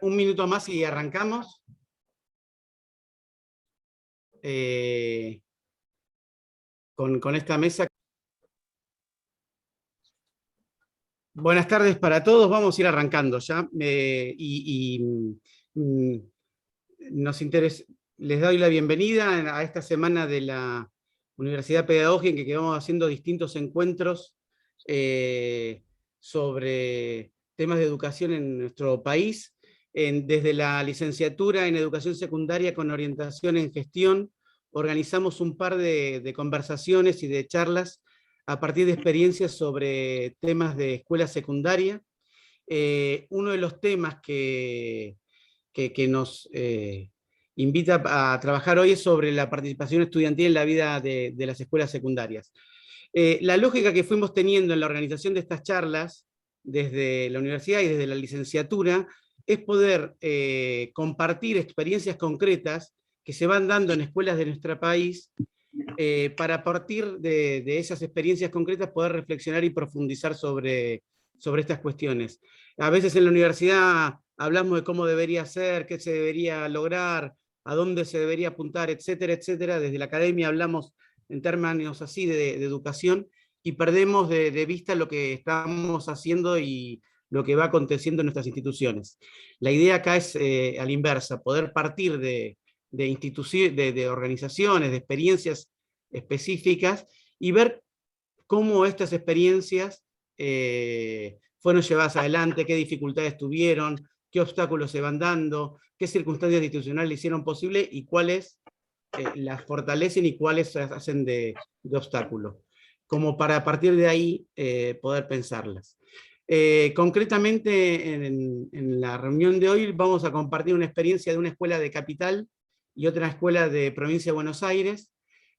un minuto más y arrancamos. Con esta mesa. Buenas tardes para todos, vamos a ir arrancando ya. Mm, les doy la bienvenida a esta semana de la Universidad Pedagógica en que vamos haciendo distintos encuentros sobre temas de educación en nuestro país, desde la licenciatura en educación secundaria con orientación en gestión. Organizamos un par de conversaciones y de charlas a partir de experiencias sobre temas de escuela secundaria. Uno de los temas que nos invita a trabajar hoy es sobre la participación estudiantil en la vida de las escuelas secundarias. La lógica que fuimos teniendo en la organización de estas charlas, desde la universidad y desde la licenciatura, es poder compartir experiencias concretas que se van dando en escuelas de nuestro país, para a partir de esas experiencias concretas poder reflexionar y profundizar sobre estas cuestiones. A veces en la universidad hablamos de cómo debería ser, qué se debería lograr, a dónde se debería apuntar, etcétera, etcétera. Desde la academia hablamos en términos así de educación y perdemos de vista lo que estamos haciendo y lo que va aconteciendo en nuestras instituciones. La idea acá es a la inversa, poder partir de organizaciones, de experiencias específicas y ver cómo estas experiencias fueron llevadas adelante, qué dificultades tuvieron, qué obstáculos se van dando, qué circunstancias institucionales le hicieron posible y cuáles las fortalecen y cuáles hacen de obstáculo, como para a partir de ahí poder pensarlas. Concretamente en la reunión de hoy vamos a compartir una experiencia de una escuela de Capital y otra escuela de Provincia de Buenos Aires,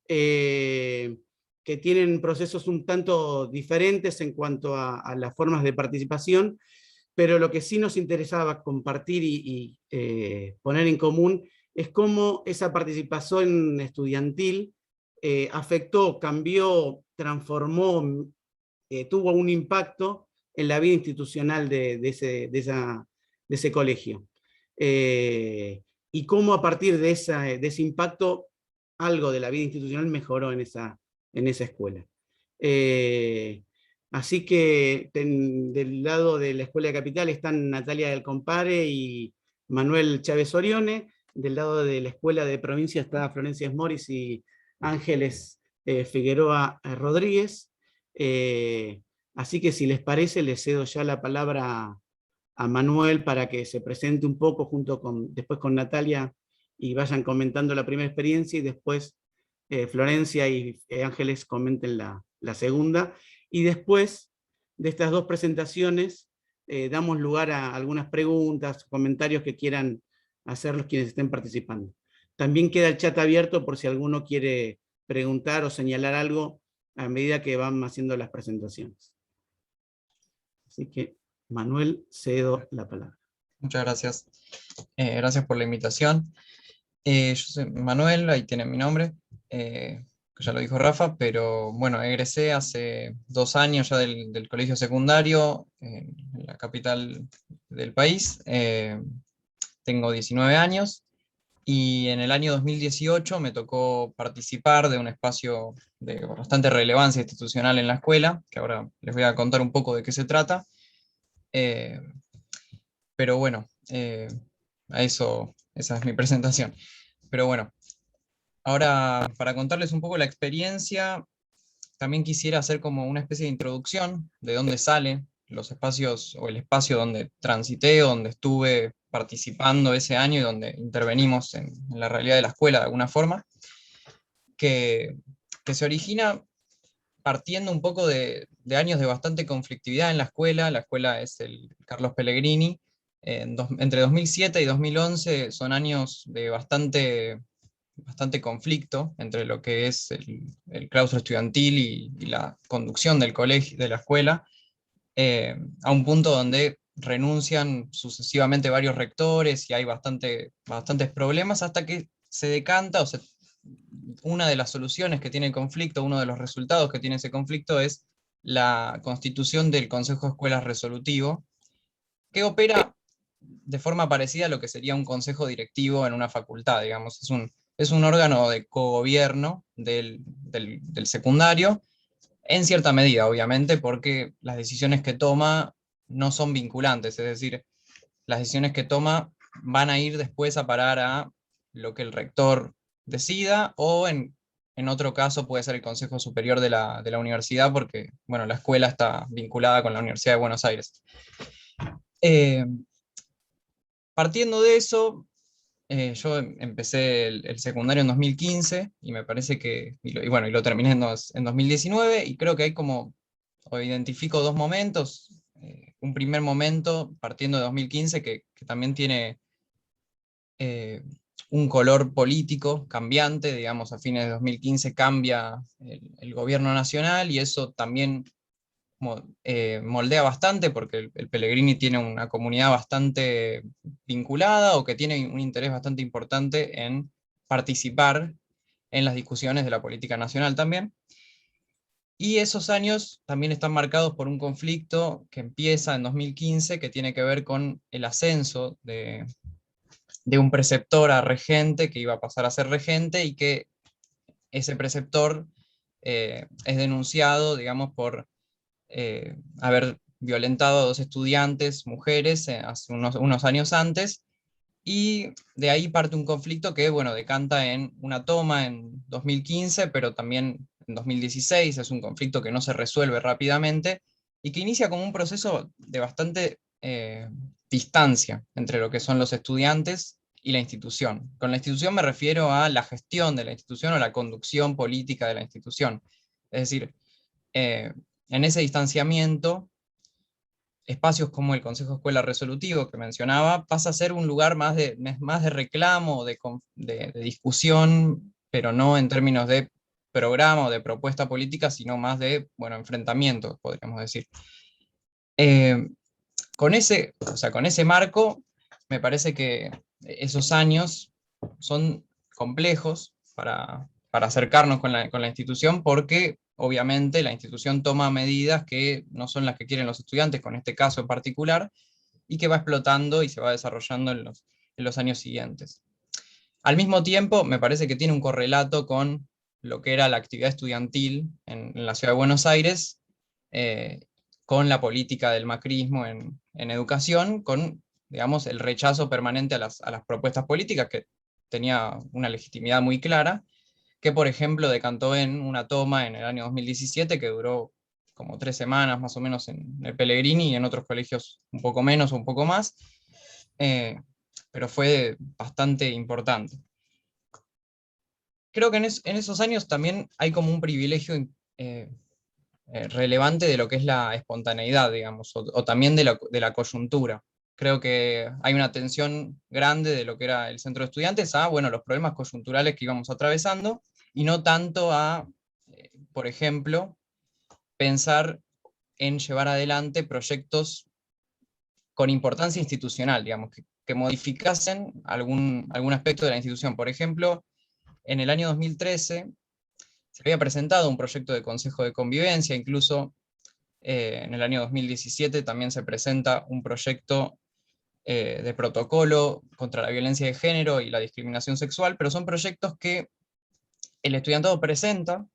que tienen procesos un tanto diferentes en cuanto a las formas de participación, pero lo que sí nos interesaba compartir y poner en común es cómo esa participación estudiantil afectó, cambió, transformó, tuvo un impacto en la vida institucional de ese colegio. Y cómo a partir de ese impacto algo de la vida institucional mejoró en esa escuela. Así que del lado de la Escuela de Capital están Natalia del Compare y Manuel Chávez Orione. Del lado de la Escuela de Provincia está Florencia Moris y Ángeles Figueroa Rodríguez. Así que si les parece, les cedo ya la palabra a Manuel para que se presente un poco después con Natalia y vayan comentando la primera experiencia y después Florencia y Ángeles comenten la segunda. Y después de estas dos presentaciones damos lugar a algunas preguntas, comentarios que quieran hacer los quienes estén participando. También queda el chat abierto por si alguno quiere preguntar o señalar algo a medida que van haciendo las presentaciones. Así que, Manuel, cedo la palabra. Muchas gracias. Gracias por la invitación. Yo soy Manuel, ahí tienen mi nombre, que ya lo dijo Rafa, pero bueno, egresé hace 2 años ya del colegio secundario en la capital del país. Tengo 19 años y en el año 2018 me tocó participar de un espacio de bastante relevancia institucional en la escuela, que ahora les voy a contar un poco de qué se trata. Pero bueno, esa es mi presentación. Pero bueno, ahora para contarles un poco la experiencia, también quisiera hacer como una especie de introducción de dónde salen los espacios, o el espacio donde transité, donde estuve participando ese año y donde intervenimos en la realidad de la escuela de alguna forma, que se origina partiendo un poco de años de bastante conflictividad en la escuela. La escuela es el Carlos Pellegrini. Entre 2007 y 2011 son años de bastante conflicto entre lo que es el claustro estudiantil y la conducción del colegio, de la escuela, a un punto donde renuncian sucesivamente varios rectores y hay bastantes problemas, hasta que se decanta, una de las soluciones que tiene el conflicto, uno de los resultados que tiene ese conflicto es la constitución del Consejo de Escuelas Resolutivo, que opera de forma parecida a lo que sería un consejo directivo en una facultad, digamos. Es un órgano de cogobierno del secundario, en cierta medida, obviamente, porque las decisiones que toma no son vinculantes, es decir, las decisiones que toma van a ir después a parar a lo que el rector decida, o en otro caso puede ser el Consejo Superior de la universidad, porque bueno, la escuela está vinculada con la Universidad de Buenos Aires. Eh, Partiendo de eso, yo empecé el secundario en 2015, y me parece que, bueno, y lo terminé en 2019, y creo que hay como, o identifico dos momentos. Un primer momento, partiendo de 2015, que también tiene eh, un color político cambiante, digamos, a fines de 2015 cambia el gobierno nacional, y eso también moldea bastante, porque el Pellegrini tiene una comunidad bastante vinculada, o que tiene un interés bastante importante en participar en las discusiones de la política nacional también. Y esos años también están marcados por un conflicto que empieza en 2015, que tiene que ver con el ascenso de un preceptor a regente, que iba a pasar a ser regente, y que ese preceptor es denunciado, digamos, por haber violentado a dos estudiantes, mujeres, hace unos años antes, y de ahí parte un conflicto que, bueno, decanta en una toma en 2015, pero también en 2016, es un conflicto que no se resuelve rápidamente, y que inicia como un proceso de bastante distancia entre lo que son los estudiantes y la institución. Con la institución me refiero a la gestión de la institución, o la conducción política de la institución. Es decir, en ese distanciamiento, espacios como el Consejo Escuela Resolutivo que mencionaba, pasa a ser un lugar más de reclamo, de discusión, pero no en términos de programa o de propuesta política, sino más de, bueno, enfrentamiento, podríamos decir. Eh, o sea, con ese marco, me parece que esos años son complejos para acercarnos con la institución, porque obviamente la institución toma medidas que no son las que quieren los estudiantes, con este caso en particular, y que va explotando y se va desarrollando en los años siguientes. Al mismo tiempo, me parece que tiene un correlato con lo que era la actividad estudiantil en la ciudad de Buenos Aires, eh, con la política del macrismo en educación, con, digamos, el rechazo permanente a las propuestas políticas, que tenía una legitimidad muy clara, que por ejemplo decantó en una toma en el año 2017 que duró como 3 semanas más o menos en el Pellegrini, y en otros colegios un poco menos o un poco más, eh, pero fue bastante importante. Creo que en esos años también hay como un privilegio relevante de lo que es la espontaneidad, digamos, o también de la coyuntura. Creo que hay una tensión grande de lo que era el centro de estudiantes a, bueno, los problemas coyunturales que íbamos atravesando, y no tanto a, por ejemplo, pensar en llevar adelante proyectos con importancia institucional, digamos, que modificasen algún aspecto de la institución. Por ejemplo, en el año 2013 se había presentado un proyecto de consejo de convivencia, incluso en el año 2017 también se presenta un proyecto de protocolo contra la violencia de género y la discriminación sexual, pero son proyectos que el estudiantado presenta,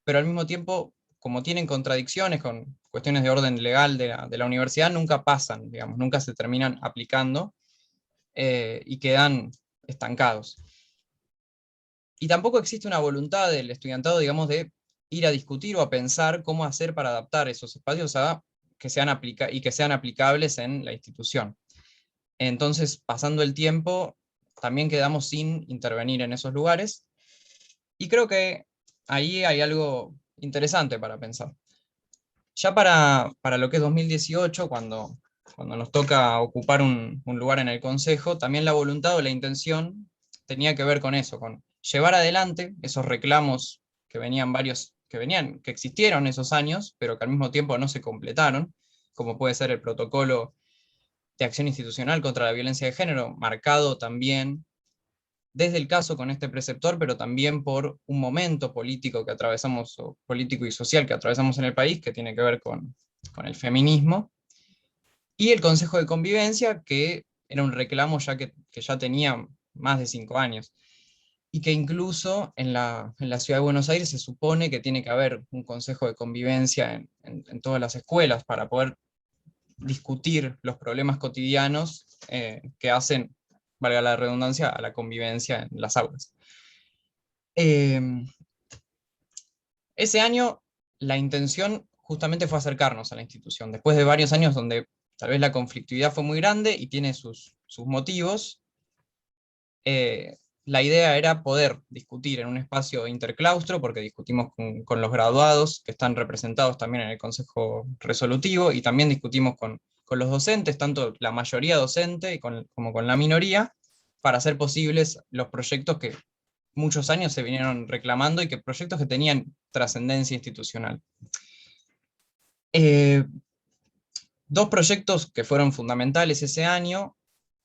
pero al mismo tiempo, como tienen contradicciones con cuestiones de orden legal de la universidad, nunca pasan, digamos, nunca se terminan aplicando, y quedan estancados. Y tampoco existe una voluntad del estudiantado, digamos, de ir a discutir o a pensar cómo hacer para adaptar esos espacios a que sean y que sean aplicables en la institución. Entonces, pasando el tiempo, también quedamos sin intervenir en esos lugares, y creo que ahí hay algo interesante para pensar. Ya para lo que es 2018, cuando nos toca ocupar un lugar en el Consejo, también la voluntad o la intención tenía que ver con eso, con llevar adelante esos reclamos que existieron esos años, pero que al mismo tiempo no se completaron, como puede ser el protocolo de acción institucional contra la violencia de género, marcado también desde el caso con este preceptor, pero también por un momento político que atravesamos, o político y social que atravesamos en el país, que tiene que ver con el feminismo, y el Consejo de Convivencia, que era un reclamo ya que ya tenía más de 5 años. Y que incluso en la Ciudad de Buenos Aires se supone que tiene que haber un consejo de convivencia en todas las escuelas para poder discutir los problemas cotidianos que hacen, valga la redundancia, a la convivencia en las aulas. Ese año la intención justamente fue acercarnos a la institución, después de varios años donde tal vez la conflictividad fue muy grande y tiene sus motivos. La idea era poder discutir en un espacio interclaustro, porque discutimos con los graduados que están representados también en el Consejo Resolutivo, y también discutimos con los docentes, tanto la mayoría docente como con la minoría, para hacer posibles los proyectos que muchos años se vinieron reclamando y que proyectos que tenían trascendencia institucional. Dos proyectos que fueron fundamentales ese año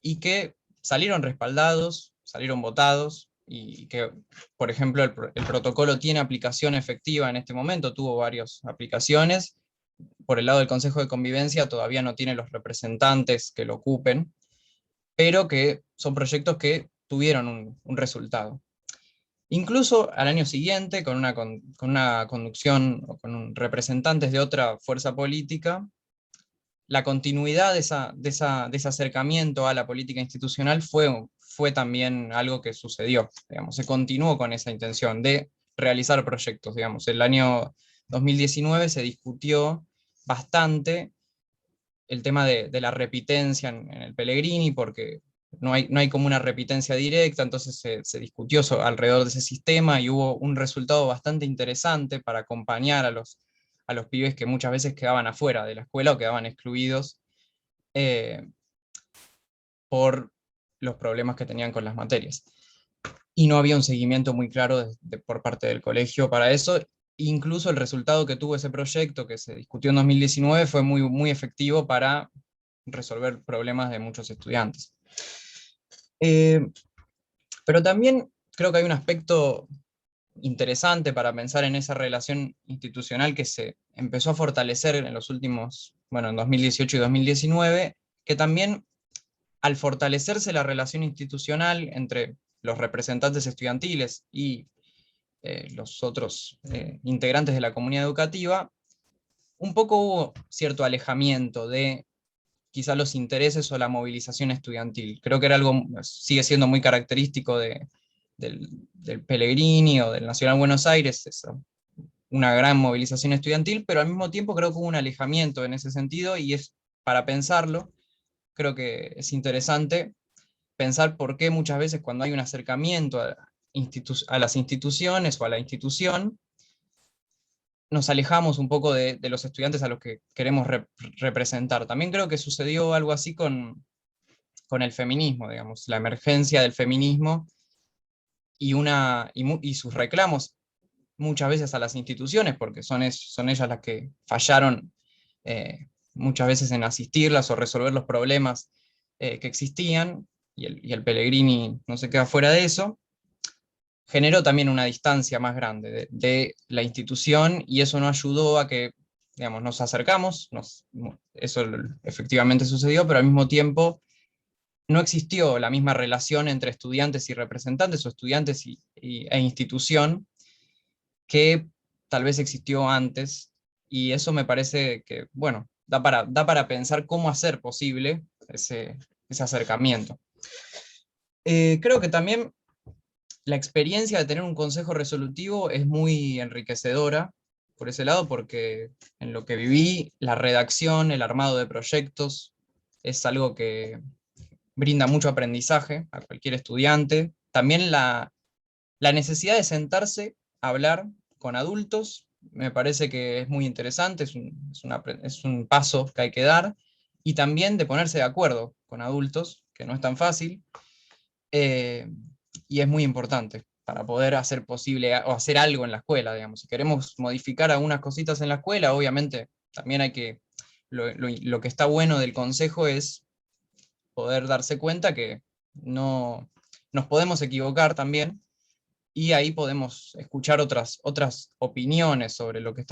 y que salieron respaldados, salieron votados, y que, por ejemplo, el protocolo tiene aplicación efectiva en este momento, tuvo varias aplicaciones. Por el lado del Consejo de Convivencia todavía no tiene los representantes que lo ocupen, pero que son proyectos que tuvieron un resultado. Incluso al año siguiente, con una conducción o con representantes de otra fuerza política, la continuidad de ese acercamiento a la política institucional fue también algo que sucedió, digamos, se continuó con esa intención de realizar proyectos, digamos. El año 2019 se discutió bastante el tema de la repitencia en el Pellegrini, porque no hay como una repitencia directa, entonces se discutió alrededor de ese sistema y hubo un resultado bastante interesante para acompañar a los pibes que muchas veces quedaban afuera de la escuela o quedaban excluidos eh, por los problemas que tenían con las materias. Y no había un seguimiento muy claro por parte del colegio para eso. Incluso el resultado que tuvo ese proyecto, que se discutió en 2019, fue muy, muy efectivo para resolver problemas de muchos estudiantes. Pero también creo que hay un aspecto interesante para pensar en esa relación institucional que se empezó a fortalecer en los últimos, bueno, en 2018 y 2019, que también al fortalecerse la relación institucional entre los representantes estudiantiles y los otros integrantes de la comunidad educativa, un poco hubo cierto alejamiento de quizá los intereses o la movilización estudiantil. Creo que era algo, sigue siendo muy característico del Pellegrini o del Nacional Buenos Aires, una gran movilización estudiantil, pero al mismo tiempo creo que hubo un alejamiento en ese sentido, y es para pensarlo, creo que es interesante pensar por qué muchas veces cuando hay un acercamiento a las instituciones o a la institución, nos alejamos un poco de los estudiantes a los que queremos representar. También creo que sucedió algo así con el feminismo, digamos, la emergencia del feminismo y sus reclamos muchas veces a las instituciones, porque son ellas las que fallaron muchas veces en asistirlas o resolver los problemas que existían, y el Pellegrini no se queda fuera de eso. Generó también una distancia más grande de la institución, y eso no ayudó a que, digamos, nos acercamos, eso efectivamente sucedió, pero al mismo tiempo no existió la misma relación entre estudiantes y representantes, o estudiantes e institución, que tal vez existió antes, y eso me parece que, bueno, da para pensar cómo hacer posible ese acercamiento. Creo que también la experiencia de tener un consejo resolutivo es muy enriquecedora por ese lado, porque en lo que viví, la redacción, el armado de proyectos, es algo que brinda mucho aprendizaje a cualquier estudiante. También la necesidad de sentarse a hablar con adultos, me parece que es muy interesante, es un paso que hay que dar, y también de ponerse de acuerdo con adultos, que no es tan fácil. Y es muy importante para poder hacer posible o hacer algo en la escuela, digamos. Si queremos modificar algunas cositas en la escuela, obviamente también hay que, lo que está bueno del consejo es poder darse cuenta que no nos podemos equivocar también, y ahí podemos escuchar otras opiniones sobre lo que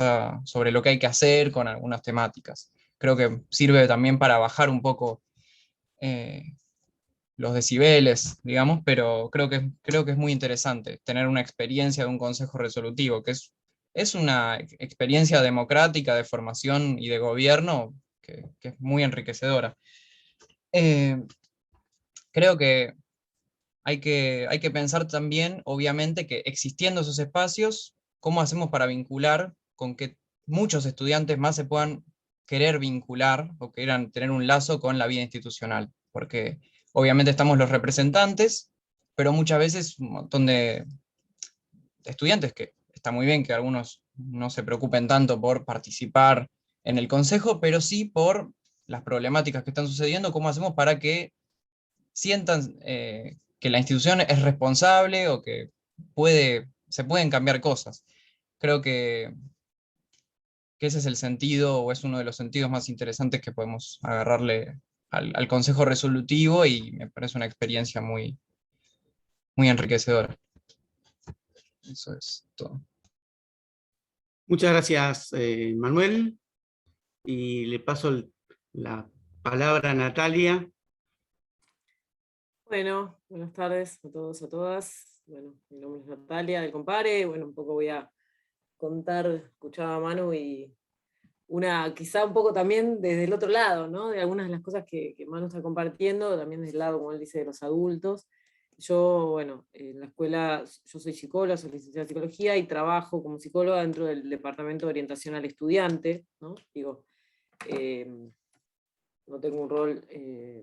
hay que hacer con algunas temáticas. Creo que sirve también para bajar un poco los decibeles, digamos, pero creo que es muy interesante tener una experiencia de un consejo resolutivo, que es una experiencia democrática de formación y de gobierno que es muy enriquecedora. Eh, Creo que hay que pensar también, obviamente, que existiendo esos espacios, ¿cómo hacemos para vincular con que muchos estudiantes más se puedan querer vincular o quieran tener un lazo con la vida institucional? Porque obviamente estamos los representantes, pero muchas veces un montón de estudiantes, que está muy bien que algunos no se preocupen tanto por participar en el consejo, pero sí por las problemáticas que están sucediendo, ¿cómo hacemos para que sientan que la institución es responsable o que se pueden cambiar cosas? Creo que ese es el sentido, o es uno de los sentidos más interesantes que podemos agarrarle al consejo resolutivo, y me parece una experiencia muy, muy enriquecedora. Eso es todo. Muchas gracias, Manuel, y le paso la palabra a Natalia. Bueno, buenas tardes a todos, a todas. Bueno, mi nombre es Natalia del Compare. Bueno, un poco voy a contar, escuchaba a Manu y quizá un poco también desde el otro lado, ¿no? De algunas de las cosas que Manu está compartiendo, también desde el lado, como él dice, de los adultos. Yo, bueno, en la escuela, yo soy psicóloga, soy licenciada en psicología y trabajo como psicóloga dentro del Departamento de Orientación al Estudiante, ¿no? Digo, no tengo un rol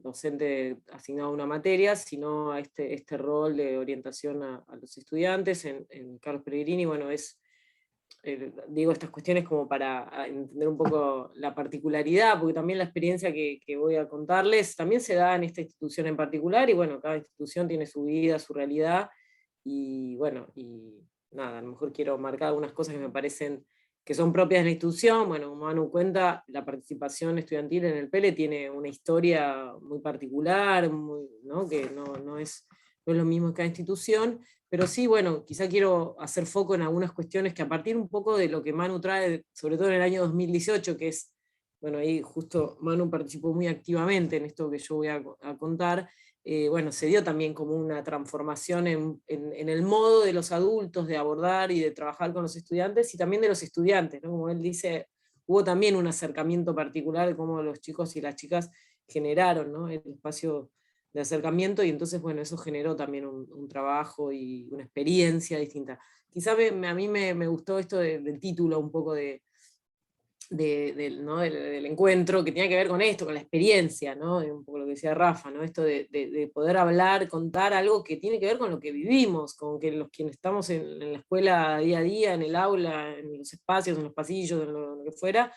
docente asignado a una materia, sino a este rol de orientación a los estudiantes en Carlos Pellegrini. Bueno, digo estas cuestiones como para entender un poco la particularidad, porque también la experiencia que voy a contarles también se da en esta institución en particular, y bueno, cada institución tiene su vida, su realidad, y bueno, y nada, a lo mejor quiero marcar algunas cosas que me parecen que son propias de la institución. Bueno, como Manu cuenta, la participación estudiantil en el PELE tiene una historia muy particular, ¿no? Que no es lo mismo que cada institución, pero sí, bueno, quizá quiero hacer foco en algunas cuestiones que, a partir un poco de lo que Manu trae, sobre todo en el año 2018, que es, bueno, ahí justo Manu participó muy activamente en esto que yo voy a contar. Bueno, se dio también como una transformación en el modo de los adultos de abordar y de trabajar con los estudiantes, y también de los estudiantes, ¿no? Como él dice, hubo también un acercamiento particular de cómo los chicos y las chicas generaron, ¿no?, el espacio de acercamiento, y entonces, bueno, eso generó también un trabajo y una experiencia distinta. Quizá a mí me gustó esto del título un poco ¿no?, del encuentro, que tenía que ver con esto, con la experiencia, ¿no?, un poco lo que decía Rafa, ¿no?, esto de poder hablar, contar algo que tiene que ver con lo que vivimos, con que los quienes estamos en la escuela día a día, en el aula, en los espacios, en los pasillos, en lo que fuera,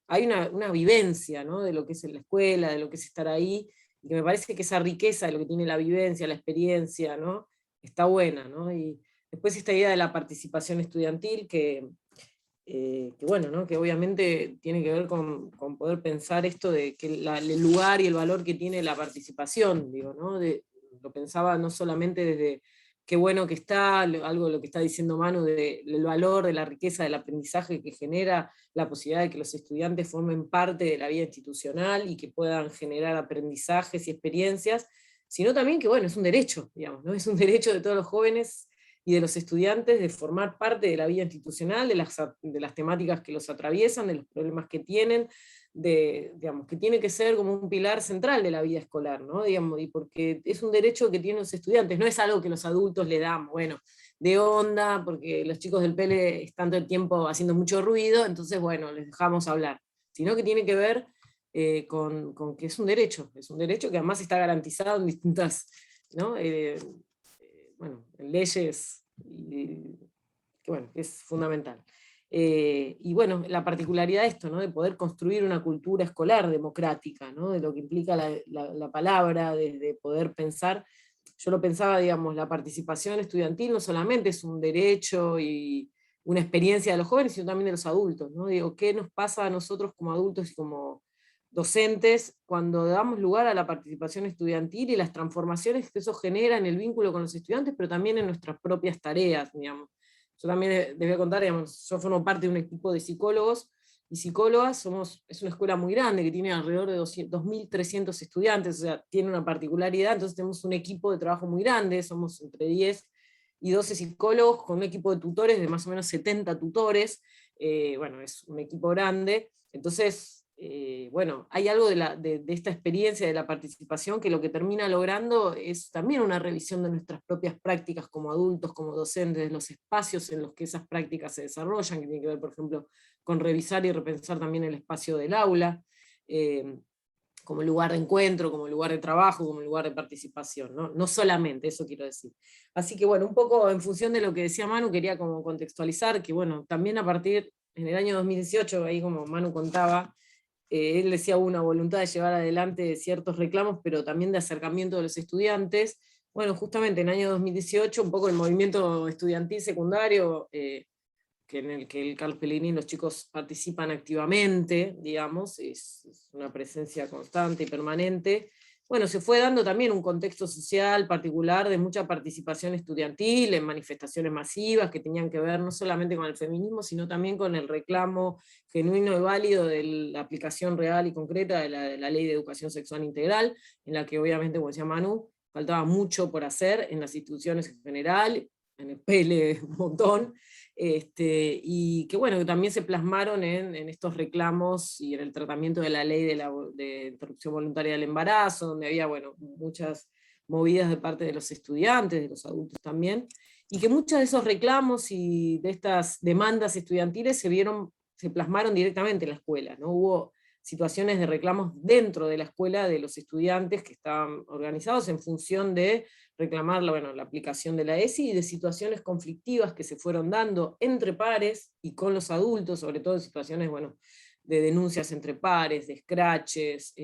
hay una vivencia, ¿no?, de lo que es en la escuela, de lo que es estar ahí, y que me parece que esa riqueza de lo que tiene la vivencia, la experiencia, ¿no?, está buena, ¿no? Y después esta idea de la participación estudiantil, que bueno, ¿no?, que obviamente tiene que ver con poder pensar esto de que el lugar y el valor que tiene la participación, digo, ¿no? Lo pensaba no solamente desde qué bueno que está, algo de lo que está diciendo Manu, del valor, de la riqueza del aprendizaje que genera la posibilidad de que los estudiantes formen parte de la vida institucional y que puedan generar aprendizajes y experiencias, sino también que, bueno, es un derecho, digamos, ¿no? Es un derecho de todos los jóvenes y de los estudiantes de formar parte de la vida institucional, de las temáticas que los atraviesan, de los problemas que tienen, digamos, que tiene que ser como un pilar central de la vida escolar, ¿no? Digamos, y porque es un derecho que tienen los estudiantes, no es algo que los adultos le damos, bueno, de onda, porque los chicos del PELE están todo el tiempo haciendo mucho ruido, entonces, bueno, les dejamos hablar, sino que tiene que ver con que es un derecho que además está garantizado en distintas, ¿no?, bueno, en leyes, que bueno, es fundamental. Y bueno, la particularidad de esto, ¿no?, de poder construir una cultura escolar democrática, ¿no?, de lo que implica la palabra, de poder pensar. Yo lo pensaba, digamos, la participación estudiantil no solamente es un derecho y una experiencia de los jóvenes, sino también de los adultos, ¿no? Digo, ¿qué nos pasa a nosotros como adultos y como docentes cuando damos lugar a la participación estudiantil y las transformaciones que eso genera en el vínculo con los estudiantes, pero también en nuestras propias tareas, digamos? Yo también les voy a contar, digamos, yo formo parte de un equipo de psicólogos y psicólogas, es una escuela muy grande que tiene alrededor de 2.300 estudiantes, o sea, tiene una particularidad, entonces tenemos un equipo de trabajo muy grande, somos entre 10 y 12 psicólogos con un equipo de tutores de más o menos 70 tutores, bueno, es un equipo grande, entonces, bueno, hay algo de esta experiencia de la participación que lo que termina logrando es también una revisión de nuestras propias prácticas como adultos, como docentes, de los espacios en los que esas prácticas se desarrollan, que tiene que ver, por ejemplo, con revisar y repensar también el espacio del aula, como lugar de encuentro, como lugar de trabajo, como lugar de participación, ¿no? No solamente, eso quiero decir. Así que bueno, un poco en función de lo que decía Manu, quería como contextualizar que bueno, también a partir, en el año 2018, ahí como Manu contaba, él decía una voluntad de llevar adelante ciertos reclamos, pero también de acercamiento de los estudiantes. Bueno, justamente en el año 2018, un poco el movimiento estudiantil secundario, en el que el Carlos Pellegrini y los chicos participan activamente, digamos, es una presencia constante y permanente. Bueno, se fue dando también un contexto social particular de mucha participación estudiantil en manifestaciones masivas que tenían que ver no solamente con el feminismo, sino también con el reclamo genuino y válido de la aplicación real y concreta de la Ley de Educación Sexual Integral, en la que obviamente, como decía Manu, faltaba mucho por hacer en las instituciones en general, en el PL un montón, y que bueno, que también se plasmaron en estos reclamos y en el tratamiento de la ley de interrupción voluntaria del embarazo, donde había bueno, muchas movidas de parte de los estudiantes, de los adultos también, y que muchos de esos reclamos y de estas demandas estudiantiles se plasmaron directamente en la escuela, ¿no? Hubo situaciones de reclamos dentro de la escuela de los estudiantes que estaban organizados en función de reclamar la aplicación de la ESI y de situaciones conflictivas que se fueron dando entre pares y con los adultos, sobre todo en situaciones bueno, de denuncias entre pares, de scratches,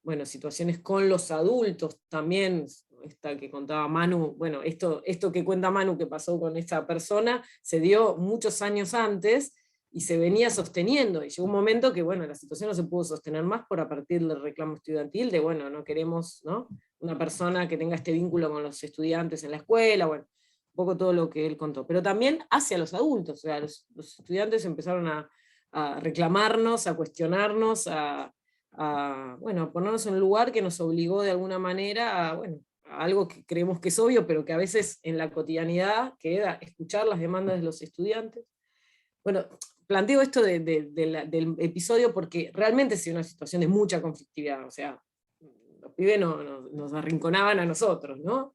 bueno, situaciones con los adultos también, esta que contaba Manu, bueno, esto que cuenta Manu que pasó con esta persona, se dio muchos años antes, y se venía sosteniendo, y llegó un momento que bueno, la situación no se pudo sostener más por a partir del reclamo estudiantil, de bueno, no queremos, ¿no?, una persona que tenga este vínculo con los estudiantes en la escuela, bueno, un poco todo lo que él contó, pero también hacia los adultos, o sea, los estudiantes empezaron a reclamarnos, a cuestionarnos, bueno, a ponernos en un lugar que nos obligó de alguna manera a, bueno, a algo que creemos que es obvio, pero que a veces en la cotidianidad queda escuchar las demandas de los estudiantes. Bueno, planteo esto del episodio porque realmente es una situación de mucha conflictividad, o sea, los pibes nos arrinconaban a nosotros, ¿no?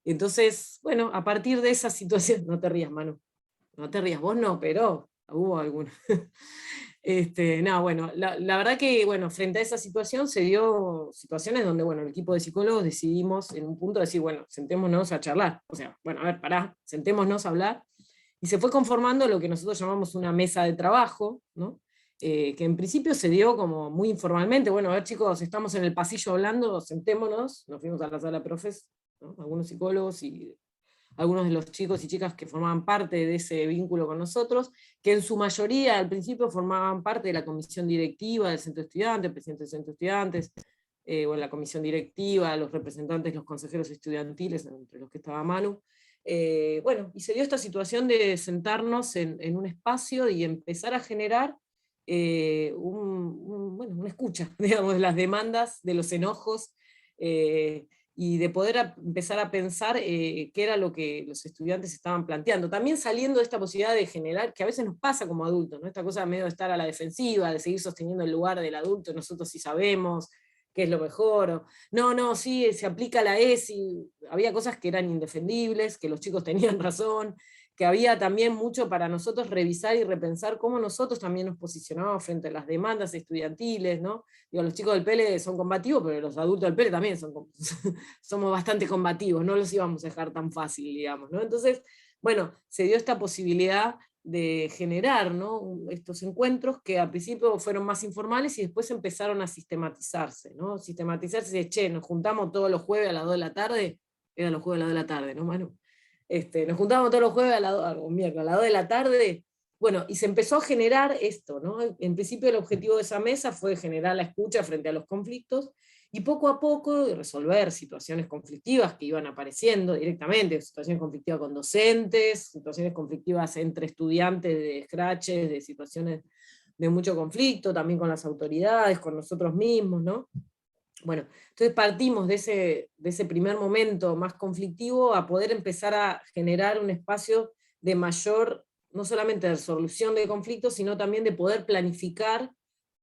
Entonces, bueno, a partir de esa situación, no te rías, Manu, no te rías, vos no, pero hubo alguna. No, bueno, la verdad que, bueno, frente a esa situación se dio situaciones donde, bueno, el equipo de psicólogos decidimos en un punto decir, bueno, sentémonos a charlar, o sea, bueno, a ver, pará, sentémonos a hablar, y se fue conformando lo que nosotros llamamos una mesa de trabajo, ¿no? Que en principio se dio como muy informalmente, bueno, a ver chicos, estamos en el pasillo hablando, sentémonos, nos fuimos a la sala de profes, ¿no?, algunos psicólogos y algunos de los chicos y chicas que formaban parte de ese vínculo con nosotros, que en su mayoría al principio formaban parte de la comisión directiva del centro de estudiantes, el presidente del centro de estudiantes, o la comisión directiva, los representantes, los consejeros estudiantiles, entre los que estaba Manu. Bueno, y se dio esta situación de sentarnos en un espacio y empezar a generar bueno, una escucha, digamos, de las demandas, de los enojos, y de poder empezar a pensar qué era lo que los estudiantes estaban planteando. También saliendo de esta posibilidad de generar, que a veces nos pasa como adultos, ¿no?, esta cosa medio de estar a la defensiva, de seguir sosteniendo el lugar del adulto, nosotros sí sabemos qué es lo mejor, o, no, sí, se aplica la ESI, había cosas que eran indefendibles, que los chicos tenían razón, que había también mucho para nosotros revisar y repensar cómo nosotros también nos posicionábamos frente a las demandas estudiantiles, ¿no? Digo, los chicos del PL son combativos, pero los adultos del PL también somos bastante combativos, no los íbamos a dejar tan fácil, digamos, ¿no? Entonces, bueno, se dio esta posibilidad de generar, ¿no?, estos encuentros que al principio fueron más informales y después empezaron a sistematizarse, ¿no? Sistematizarse de, che, nos juntamos todos los jueves a las 2 de la tarde, eran los jueves a las 2 de la tarde, ¿no, Manu? Nos juntábamos todos los jueves o miércoles a las 2 de la tarde, bueno, y se empezó a generar esto, ¿no? En principio el objetivo de esa mesa fue generar la escucha frente a los conflictos, y poco a poco resolver situaciones conflictivas que iban apareciendo directamente, situaciones conflictivas con docentes, situaciones conflictivas entre estudiantes de scratches, de situaciones de mucho conflicto, también con las autoridades, con nosotros mismos, ¿no? Bueno, entonces partimos de ese primer momento más conflictivo a poder empezar a generar un espacio de mayor, no solamente de resolución de conflictos, sino también de poder planificar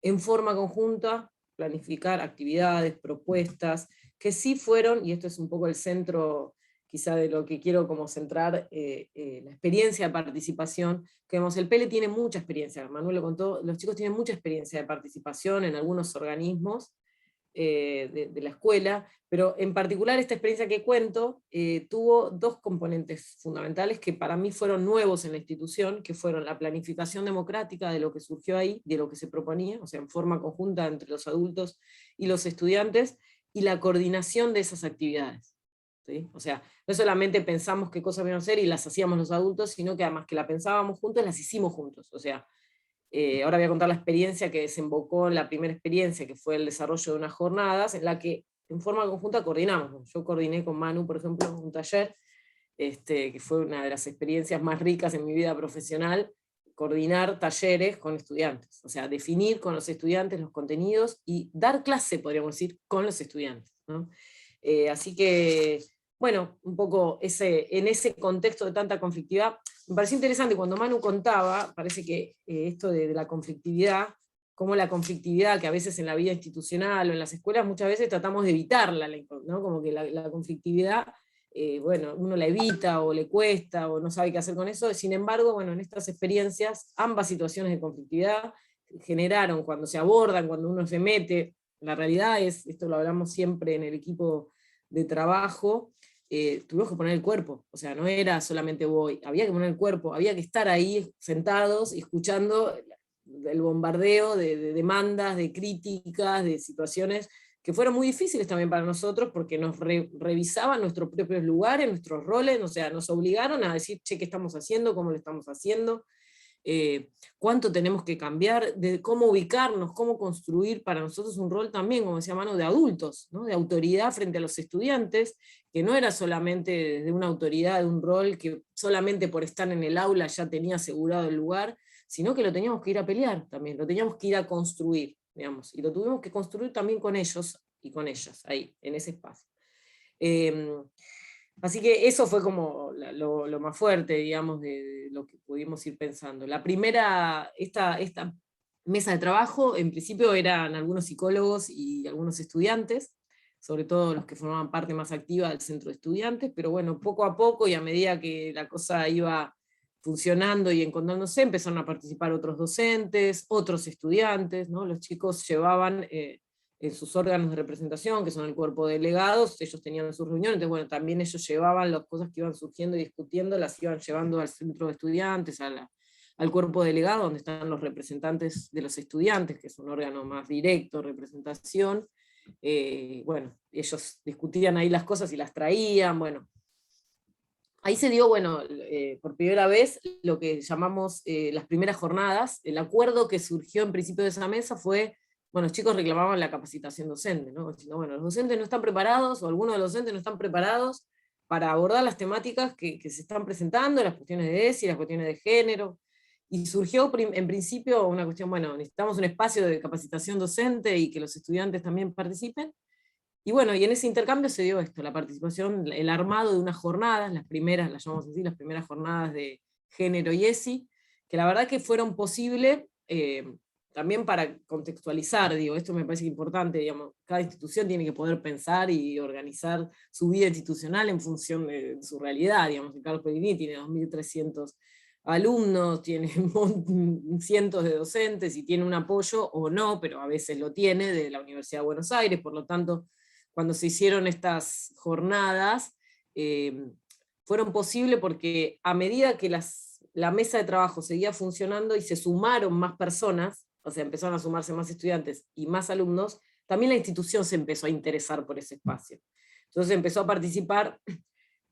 en forma conjunta, planificar actividades, propuestas, que sí fueron, y esto es un poco el centro quizá de lo que quiero como centrar, la experiencia de participación, que vemos, el PELE tiene mucha experiencia, Manuel lo contó, los chicos tienen mucha experiencia de participación en algunos organismos, de la escuela, pero en particular esta experiencia que cuento tuvo dos componentes fundamentales que para mí fueron nuevos en la institución, que fueron la planificación democrática de lo que surgió ahí, de lo que se proponía, o sea, en forma conjunta entre los adultos y los estudiantes, y la coordinación de esas actividades. ¿Sí? O sea, no solamente pensamos qué cosas iban a hacer y las hacíamos los adultos, sino que además que la pensábamos juntos, las hicimos juntos. O sea, ahora voy a contar la experiencia que desembocó en la primera experiencia, que fue el desarrollo de unas jornadas, en la que en forma conjunta coordinamos. Yo coordiné con Manu, por ejemplo, un taller, que fue una de las experiencias más ricas en mi vida profesional, coordinar talleres con estudiantes, o sea, definir con los estudiantes los contenidos y dar clase, podríamos decir, con los estudiantes, ¿no? Así que, bueno, un poco en ese contexto de tanta conflictividad, me pareció interesante cuando Manu contaba, parece que esto de la conflictividad, como la conflictividad que a veces en la vida institucional o en las escuelas muchas veces tratamos de evitarla, ¿no? Como que la conflictividad, bueno, uno la evita o le cuesta o no sabe qué hacer con eso, sin embargo, bueno, en estas experiencias, ambas situaciones de conflictividad generaron, cuando se abordan, cuando uno se mete, la realidad es, esto lo hablamos siempre en el equipo de trabajo, tuvimos que poner el cuerpo, o sea, no era solamente voy, había que poner el cuerpo, había que estar ahí sentados y escuchando el bombardeo de demandas, de críticas, de situaciones que fueron muy difíciles también para nosotros, porque nos revisaban nuestros propios lugares, nuestros roles, o sea, nos obligaron a decir, che, ¿qué estamos haciendo? ¿Cómo lo estamos haciendo? Cuánto tenemos que cambiar, de cómo ubicarnos, cómo construir para nosotros un rol también, como decía Manu, de adultos, ¿no? De autoridad frente a los estudiantes, que no era solamente de una autoridad, de un rol que solamente por estar en el aula ya tenía asegurado el lugar, sino que lo teníamos que ir a pelear también, lo teníamos que ir a construir, digamos, y lo tuvimos que construir también con ellos y con ellas, ahí, en ese espacio. Así que eso fue como lo más fuerte, digamos, de lo que pudimos ir pensando. La primera, esta mesa de trabajo, en principio eran algunos psicólogos y algunos estudiantes, sobre todo los que formaban parte más activa del centro de estudiantes, pero bueno, poco a poco y a medida que la cosa iba funcionando y encontrándose, empezaron a participar otros docentes, otros estudiantes, ¿no? Los chicos llevaban en sus órganos de representación, que son el cuerpo de delegados, ellos tenían sus reuniones, entonces bueno, también ellos llevaban las cosas que iban surgiendo y discutiendo, las iban llevando al centro de estudiantes, al cuerpo delegado, donde están los representantes de los estudiantes, que es un órgano más directo, representación. Bueno, ellos discutían ahí las cosas y las traían, bueno. Ahí se dio, bueno, por primera vez lo que llamamos las primeras jornadas. El acuerdo que surgió en principio de esa mesa fue, bueno, los chicos reclamaban la capacitación docente, ¿no? Diciendo, bueno, los docentes no están preparados, o algunos de los docentes no están preparados para abordar las temáticas que se están presentando, las cuestiones de ESI, las cuestiones de género, y surgió en principio una cuestión, bueno, necesitamos un espacio de capacitación docente y que los estudiantes también participen, y bueno, y en ese intercambio se dio esto, la participación, el armado de unas jornadas, las primeras, las llamamos así, las primeras jornadas de género y ESI, que la verdad que fueron posibles, también para contextualizar, digo, esto me parece importante, digamos, cada institución tiene que poder pensar y organizar su vida institucional en función de su realidad, digamos, el Carlos Pellegrini tiene 2.300 alumnos, tiene cientos de docentes y tiene un apoyo o no, pero a veces lo tiene, de la Universidad de Buenos Aires, por lo tanto, cuando se hicieron estas jornadas, fueron posibles porque a medida que la mesa de trabajo seguía funcionando y se sumaron más personas, o sea, empezaron a sumarse más estudiantes y más alumnos, también la institución se empezó a interesar por ese espacio. Entonces empezó a participar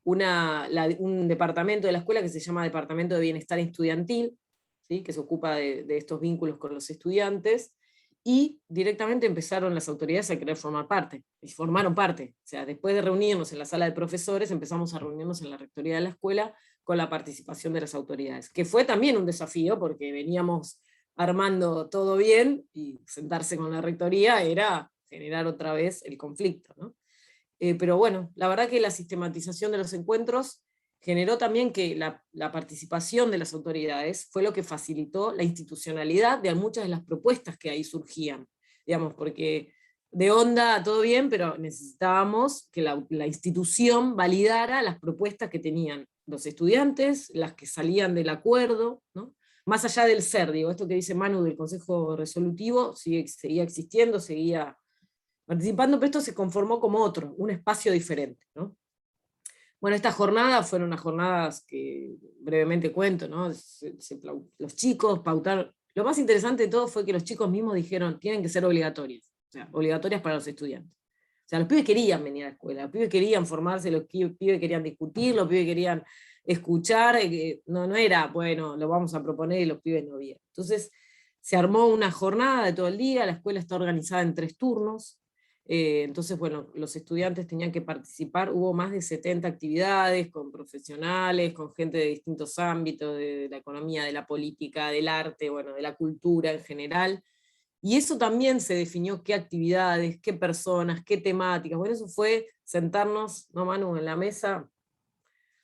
un departamento de la escuela que se llama Departamento de Bienestar Estudiantil, ¿sí? Que se ocupa de estos vínculos con los estudiantes, y directamente empezaron las autoridades a querer formar parte, y formaron parte. O sea, después de reunirnos en la sala de profesores, empezamos a reunirnos en la rectoría de la escuela con la participación de las autoridades, que fue también un desafío, porque veníamos armando todo bien, y sentarse con la rectoría era generar otra vez el conflicto, ¿no? Pero bueno, la verdad que la sistematización de los encuentros generó también que la participación de las autoridades fue lo que facilitó la institucionalidad de muchas de las propuestas que ahí surgían, digamos, porque de onda todo bien, pero necesitábamos que la institución validara las propuestas que tenían los estudiantes, las que salían del acuerdo, ¿no? Más allá del ser, digo, esto que dice Manu del Consejo Resolutivo, seguía existiendo, seguía participando, pero esto se conformó como otro, un espacio diferente, ¿no? Bueno, estas jornadas fueron unas jornadas que brevemente cuento, ¿no? Los chicos pautaron, lo más interesante de todo fue que los chicos mismos dijeron, tienen que ser obligatorias, o sea, obligatorias para los estudiantes. O sea, los pibes querían venir a la escuela, los pibes querían formarse, los pibes querían discutir, los pibes querían escuchar, no era, bueno, lo vamos a proponer y los pibes no vieron. Entonces, se armó una jornada de todo el día, la escuela está organizada en 3 turnos, entonces, bueno, los estudiantes tenían que participar, hubo más de 70 actividades con profesionales, con gente de distintos ámbitos, de la economía, de la política, del arte, bueno, de la cultura en general, y eso también se definió qué actividades, qué personas, qué temáticas. Bueno, eso fue sentarnos, ¿no, Manu?, en la mesa,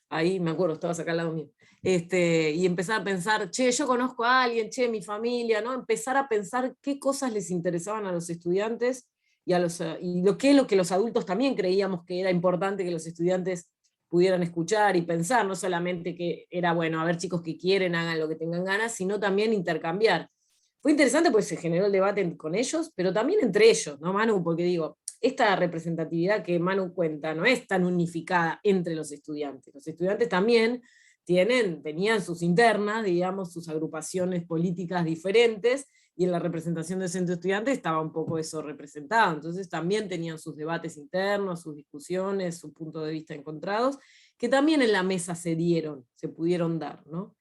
ahí me acuerdo, estabas acá al lado mío, y empezar a pensar, che, yo conozco a alguien, che, mi familia, ¿no? Empezar a pensar qué cosas les interesaban a los estudiantes, y lo que los adultos también creíamos que era importante que los estudiantes pudieran escuchar y pensar, no solamente que era, bueno, a ver, chicos que quieren, hagan lo que tengan ganas, sino también intercambiar. Fue interesante porque se generó el debate con ellos, pero también entre ellos, ¿no, Manu? Porque digo, esta representatividad que Manu cuenta no es tan unificada entre los estudiantes. Los estudiantes también tenían sus internas, digamos, sus agrupaciones políticas diferentes, y en la representación del centro estudiante estaba un poco eso representado. Entonces también tenían sus debates internos, sus discusiones, sus puntos de vista encontrados, que también en la mesa se pudieron dar, ¿no?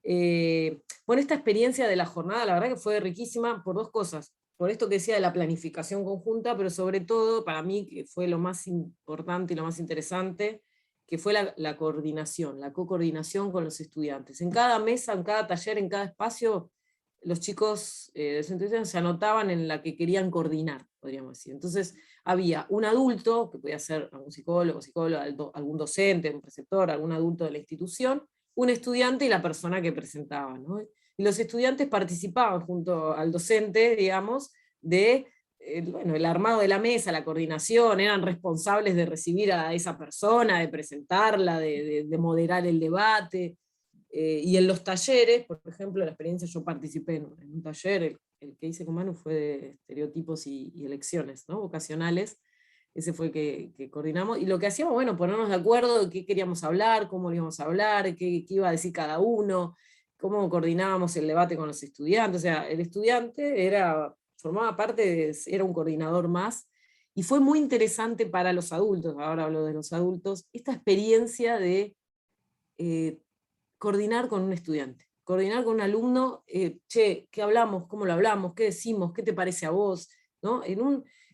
Bueno, esta experiencia de la jornada, la verdad que fue riquísima por 2 cosas. Por esto que decía de la planificación conjunta, pero sobre todo, para mí, que fue lo más importante y lo más interesante, que fue la coordinación, la co-coordinación con los estudiantes. En cada mesa, en cada taller, en cada espacio, los chicos de centro estudiante se anotaban en la que querían coordinar, podríamos decir. Entonces había un adulto, que podía ser algún psicólogo, algún docente, un preceptor, algún adulto de la institución, un estudiante y la persona que presentaba, ¿no? Y los estudiantes participaban junto al docente, digamos, de bueno, el armado de la mesa, la coordinación, eran responsables de recibir a esa persona, de presentarla, de moderar el debate. Y en los talleres, por ejemplo, la experiencia, yo participé en un taller, el que hice con Manu fue de estereotipos y elecciones, ¿no?, vocacionales. Ese fue el que coordinamos, y lo que hacíamos, bueno, ponernos de acuerdo de qué queríamos hablar, cómo lo íbamos a hablar, qué iba a decir cada uno, cómo coordinábamos el debate con los estudiantes. O sea, el estudiante formaba parte, era un coordinador más, y fue muy interesante para los adultos, ahora hablo de los adultos, esta experiencia de coordinar con un estudiante, coordinar con un alumno, che, ¿qué hablamos? ¿Cómo lo hablamos? ¿Qué decimos? ¿Qué te parece a vos? ¿No?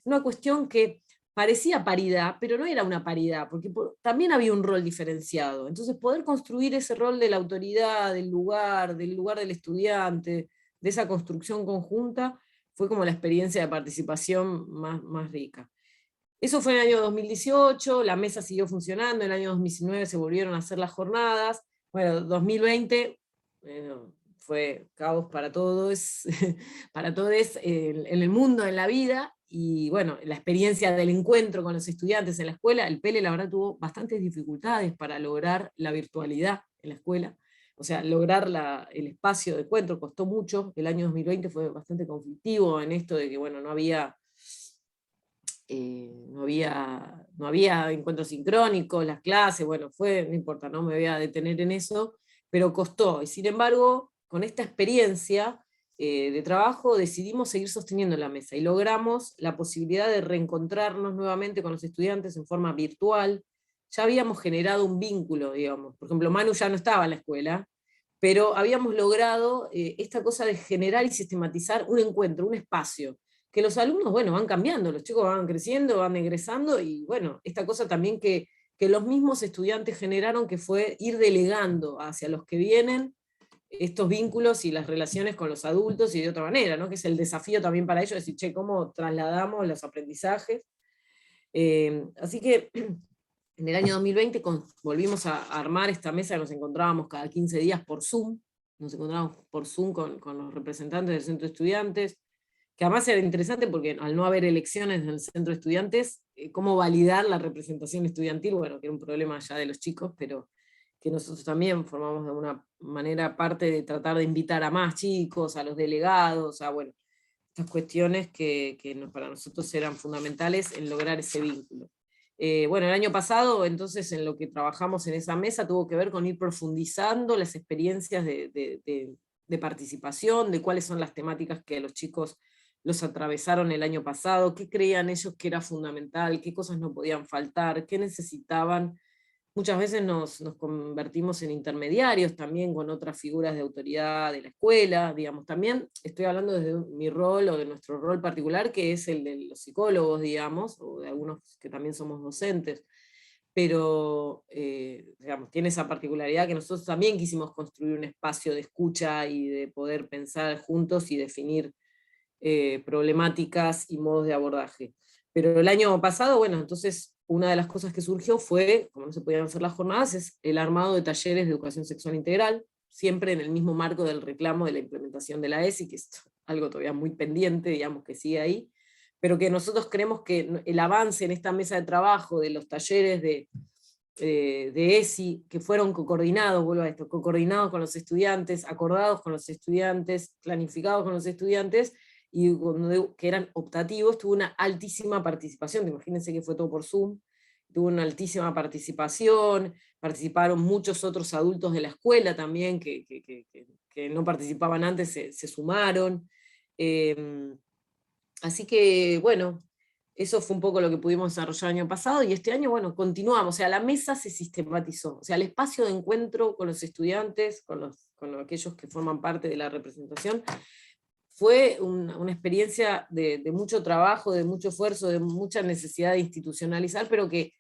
Una cuestión que parecía paridad, pero no era una paridad, porque también había un rol diferenciado. Entonces poder construir ese rol de la autoridad, del lugar del estudiante, de esa construcción conjunta, fue como la experiencia de participación más rica. Eso fue en el año 2018, la mesa siguió funcionando, en el año 2019 se volvieron a hacer las jornadas. Bueno, 2020 fue caos para todos, para todos en el mundo, en la vida, y bueno, la experiencia del encuentro con los estudiantes en la escuela, el PELE la verdad tuvo bastantes dificultades para lograr la virtualidad en la escuela, o sea, lograr el espacio de encuentro costó mucho. El año 2020 fue bastante conflictivo en esto de que, bueno, no había encuentros sincrónicos, las clases, bueno, no importa, no me voy a detener en eso, pero costó, y sin embargo, con esta experiencia de trabajo decidimos seguir sosteniendo la mesa, y logramos la posibilidad de reencontrarnos nuevamente con los estudiantes en forma virtual. Ya habíamos generado un vínculo, digamos, por ejemplo, Manu ya no estaba en la escuela, pero habíamos logrado esta cosa de generar y sistematizar un encuentro, un espacio, que los alumnos, bueno, van cambiando, los chicos van creciendo, van egresando, y bueno, esta cosa también que los mismos estudiantes generaron, que fue ir delegando hacia los que vienen estos vínculos y las relaciones con los adultos y de otra manera, ¿no? Que es el desafío también para ellos, decir, che, ¿cómo trasladamos los aprendizajes? Así que en el año 2020 volvimos a armar esta mesa, nos encontrábamos cada 15 días por Zoom, nos encontrábamos por Zoom con los representantes del centro de estudiantes, que además era interesante porque al no haber elecciones en el centro de estudiantes, cómo validar la representación estudiantil, bueno, que era un problema ya de los chicos, pero que nosotros también formamos de alguna manera parte de tratar de invitar a más chicos, a los delegados, a bueno, estas cuestiones que para nosotros eran fundamentales en lograr ese vínculo. Bueno, el año pasado, entonces, en lo que trabajamos en esa mesa tuvo que ver con ir profundizando las experiencias de participación, de cuáles son las temáticas que a los chicos los atravesaron el año pasado, qué creían ellos que era fundamental, qué cosas no podían faltar, qué necesitaban. Muchas veces nos convertimos en intermediarios también con otras figuras de autoridad de la escuela, digamos. También estoy hablando desde mi rol o de nuestro rol particular, que es el de los psicólogos, digamos, o de algunos que también somos docentes. Pero, digamos, tiene esa particularidad que nosotros también quisimos construir un espacio de escucha y de poder pensar juntos y definir problemáticas y modos de abordaje. Pero el año pasado, bueno, entonces una de las cosas que surgió fue, como no se podían hacer las jornadas, es el armado de talleres de educación sexual integral, siempre en el mismo marco del reclamo de la implementación de la ESI, que es algo todavía muy pendiente, digamos, que sigue ahí, pero que nosotros creemos que el avance en esta mesa de trabajo de los talleres de ESI, que fueron coordinados, vuelvo a esto, coordinados con los estudiantes, acordados con los estudiantes, planificados con los estudiantes, y que eran optativos, tuvo una altísima participación, imagínense que fue todo por Zoom, tuvo una altísima participación, participaron muchos otros adultos de la escuela también, que no participaban antes, se sumaron. Así que, bueno, eso fue un poco lo que pudimos desarrollar el año pasado, y este año, bueno, continuamos, o sea, la mesa se sistematizó, o sea, el espacio de encuentro con los estudiantes, con aquellos que forman parte de la representación, fue una experiencia de mucho trabajo, de mucho esfuerzo, de mucha necesidad de institucionalizar, pero que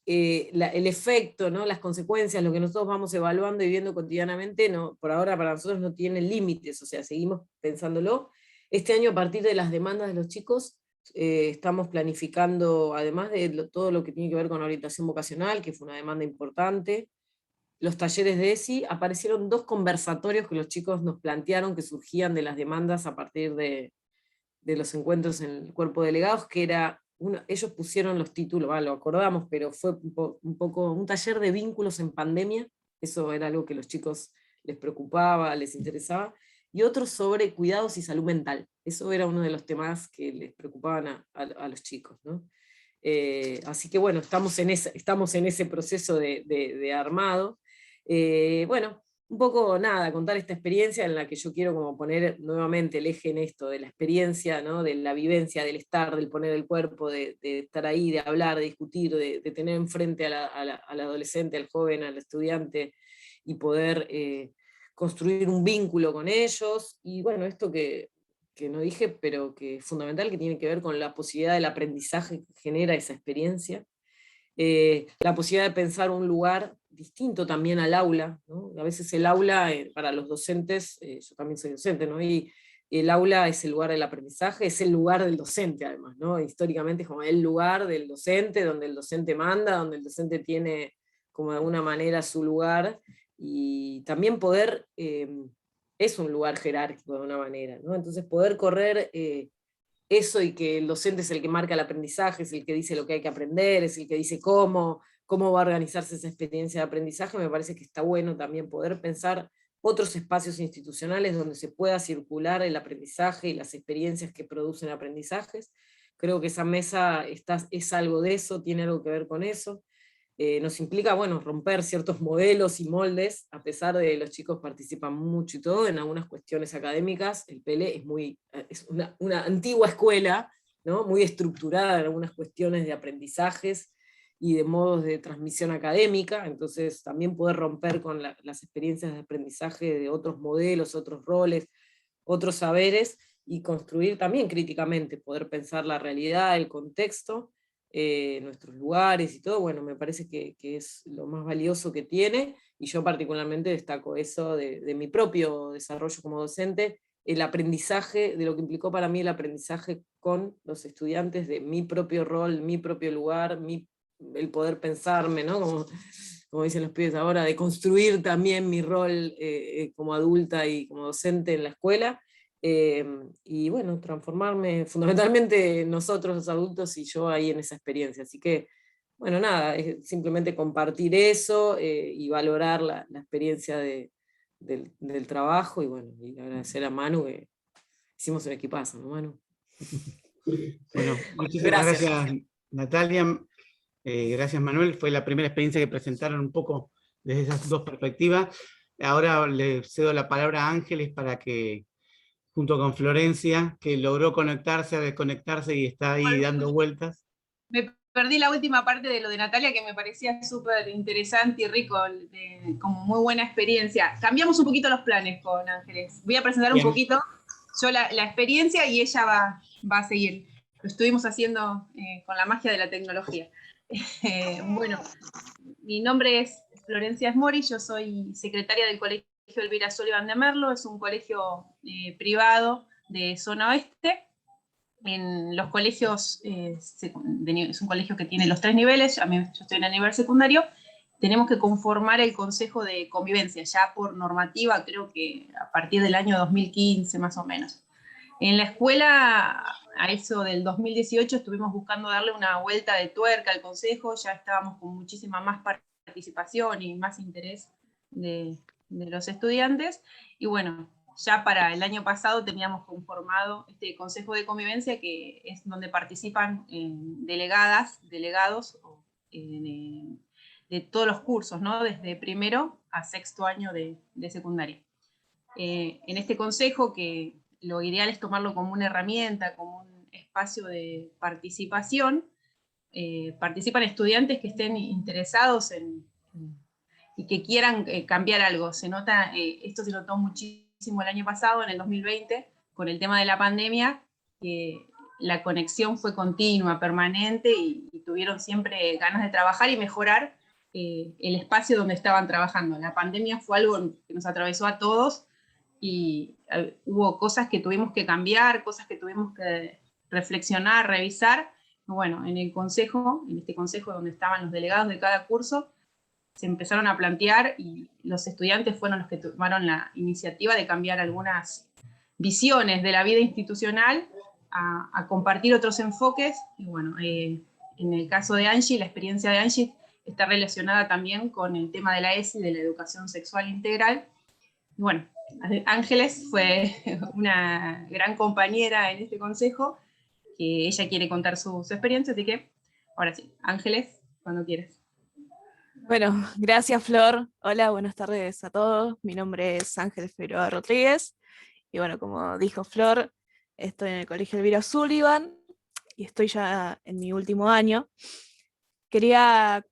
el efecto, ¿no? Las consecuencias, lo que nosotros vamos evaluando y viendo cotidianamente, no, por ahora para nosotros no tiene límites, o sea, seguimos pensándolo. Este año, a partir de las demandas de los chicos, estamos planificando, además de todo lo que tiene que ver con la orientación vocacional, que fue una demanda importante, los talleres de ESI, aparecieron 2 conversatorios que los chicos nos plantearon que surgían de las demandas a partir de los encuentros en el cuerpo de delegados, que era, ellos pusieron los títulos, lo acordamos, pero fue un poco un taller de vínculos en pandemia, eso era algo que a los chicos les preocupaba, les interesaba, y otro sobre cuidados y salud mental, eso era uno de los temas que les preocupaban a los chicos, ¿no? Así que bueno, estamos en ese proceso de armado. Bueno, un poco nada, contar esta experiencia en la que yo quiero como poner nuevamente el eje en esto, de la experiencia, ¿no? De la vivencia, del estar, del poner el cuerpo, de estar ahí, de hablar, de discutir, de tener enfrente al adolescente, al joven, al estudiante, y poder construir un vínculo con ellos. Y bueno, esto que no dije, pero que es fundamental, que tiene que ver con la posibilidad del aprendizaje que genera esa experiencia. La posibilidad de pensar un lugar distinto también al aula, ¿no? A veces el aula, para los docentes, yo también soy docente, ¿no? Y el aula es el lugar del aprendizaje, es el lugar del docente además, ¿no? Históricamente es como el lugar del docente, donde el docente manda, donde el docente tiene como de alguna manera su lugar, y también poder, es un lugar jerárquico de alguna manera, ¿no? Entonces poder correr eso, y que el docente es el que marca el aprendizaje, es el que dice lo que hay que aprender, es el que dice cómo va a organizarse esa experiencia de aprendizaje, me parece que está bueno también poder pensar otros espacios institucionales donde se pueda circular el aprendizaje y las experiencias que producen aprendizajes. Creo que esa mesa es algo de eso, tiene algo que ver con eso. Nos implica, bueno, romper ciertos modelos y moldes, a pesar de que los chicos participan mucho y todo, en algunas cuestiones académicas, el PL es una antigua escuela, ¿no? Muy estructurada en algunas cuestiones de aprendizajes y de modos de transmisión académica, entonces también poder romper con las experiencias de aprendizaje de otros modelos, otros roles, otros saberes, y construir también críticamente, poder pensar la realidad, el contexto, nuestros lugares y todo, bueno, me parece que es lo más valioso que tiene, y yo particularmente destaco eso de mi propio desarrollo como docente, el aprendizaje, de lo que implicó para mí el aprendizaje con los estudiantes, de mi propio rol, mi propio lugar, el poder pensarme, ¿no? Como dicen los pibes ahora, de construir también mi rol como adulta y como docente en la escuela, y bueno, transformarme fundamentalmente nosotros los adultos y yo ahí en esa experiencia. Así que, bueno, nada, es simplemente compartir eso y valorar la experiencia del trabajo, y bueno, y agradecer a Manu, que hicimos un equipazo, ¿no, Manu? Bueno, muchísimas Gracias. gracias, Natalia. Gracias, Manuel. Fue la primera experiencia que presentaron un poco desde esas dos perspectivas. Ahora le cedo la palabra a Ángeles para que, junto con Florencia, que logró conectarse, a desconectarse y está ahí dando vueltas. Me perdí la última parte de lo de Natalia, que me parecía súper interesante y rico, como muy buena experiencia. Cambiamos un poquito los planes con Ángeles. Voy a presentar un poquito yo la experiencia, y ella va a seguir. Lo estuvimos haciendo con la magia de la tecnología. Bueno, mi nombre es Florencia Esmori, yo soy secretaria del Colegio Elvira Sullivan de Merlo, es un colegio privado de zona oeste. En los colegios, es un colegio que tiene los 3 niveles, yo estoy en el nivel secundario, tenemos que conformar el Consejo de Convivencia, ya por normativa, creo que a partir del año 2015 más o menos. En la escuela, a eso del 2018, estuvimos buscando darle una vuelta de tuerca al Consejo, ya estábamos con muchísima más participación y más interés de los estudiantes, y bueno, ya para el año pasado teníamos conformado este Consejo de Convivencia, que es donde participan delegados de todos los cursos, ¿no? Desde primero a sexto año de secundaria. En este consejo, que lo ideal es tomarlo como una herramienta, como un espacio de participación, participan estudiantes que estén interesados y que quieran cambiar algo. Esto se notó muchísimo el año pasado, en el 2020, con el tema de la pandemia, que la conexión fue continua, permanente, y tuvieron siempre ganas de trabajar y mejorar el espacio donde estaban trabajando. La pandemia fue algo que nos atravesó a todos, y hubo cosas que tuvimos que cambiar, cosas que tuvimos que reflexionar, revisar. Bueno, en este consejo donde estaban los delegados de cada curso, se empezaron a plantear, y los estudiantes fueron los que tomaron la iniciativa de cambiar algunas visiones de la vida institucional a compartir otros enfoques. Y bueno, en el caso de Angie, la experiencia de Angie está relacionada también con el tema de la ESI, de la educación sexual integral. Y bueno, Ángeles fue una gran compañera en este consejo, que ella quiere contar su experiencia, así que ahora sí, Ángeles, cuando quieras. Bueno, gracias Flor. Hola, buenas tardes a todos. Mi nombre es Ángeles Figueroa Rodríguez. Y bueno, como dijo Flor, estoy en el Colegio Elvira Sullivan y estoy ya en mi último año. Quería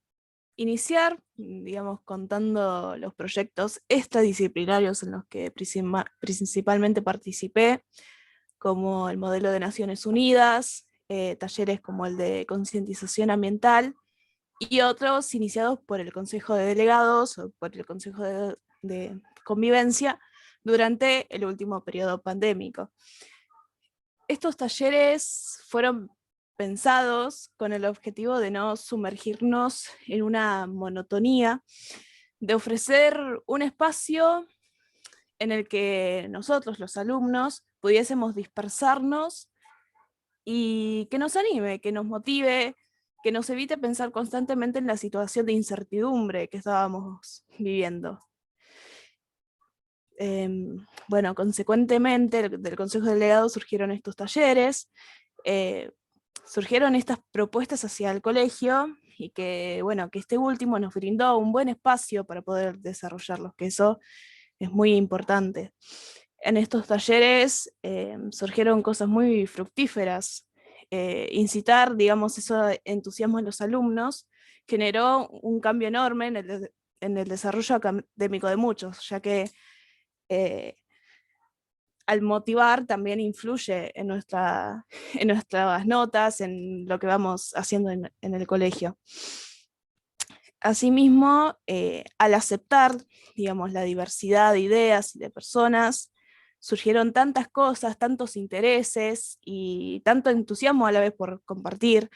iniciar, digamos, contando los proyectos extradisciplinarios en los que principalmente participé, como el modelo de Naciones Unidas, talleres como el de concientización ambiental, y otros iniciados por el Consejo de Delegados o por el Consejo de Convivencia durante el último periodo pandémico. Estos talleres fueron pensados con el objetivo de no sumergirnos en una monotonía, de ofrecer un espacio en el que nosotros, los alumnos, pudiésemos dispersarnos y que nos anime, que nos motive, que nos evite pensar constantemente en la situación de incertidumbre que estábamos viviendo. Bueno, consecuentemente del Consejo de Delegados surgieron estos talleres, surgieron estas propuestas hacia el colegio, y que, bueno, que este último nos brindó un buen espacio para poder desarrollarlos, que eso es muy importante. En estos talleres surgieron cosas muy fructíferas. Incitar, digamos, ese entusiasmo en los alumnos generó un cambio enorme en el desarrollo académico de muchos, ya que al motivar también influye en nuestras notas, en lo que vamos haciendo en el colegio. Asimismo, al aceptar, digamos, la diversidad de ideas y de personas, surgieron tantas cosas, tantos intereses y tanto entusiasmo a la vez por compartir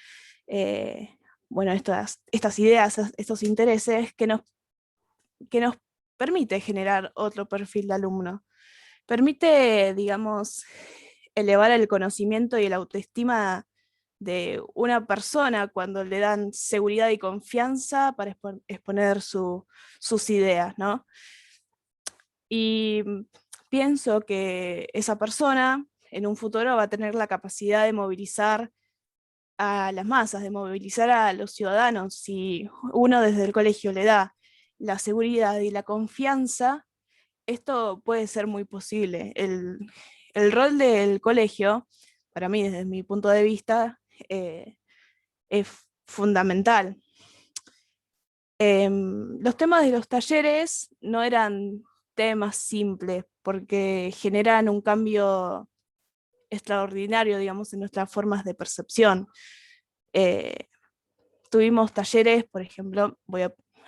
bueno, estas ideas, estos intereses que nos permite generar otro perfil de alumno. Permite, digamos, elevar el conocimiento y la autoestima de una persona cuando le dan seguridad y confianza para exponer sus ideas, ¿no? Y pienso que esa persona en un futuro va a tener la capacidad de movilizar a las masas, de movilizar a los ciudadanos. Si uno desde el colegio le da la seguridad y la confianza, esto puede ser muy posible. El rol del colegio, para mí, desde mi punto de vista, es fundamental. Los temas de los talleres no eran temas simples, porque generan un cambio extraordinario, digamos, en nuestras formas de percepción. Tuvimos talleres, por ejemplo,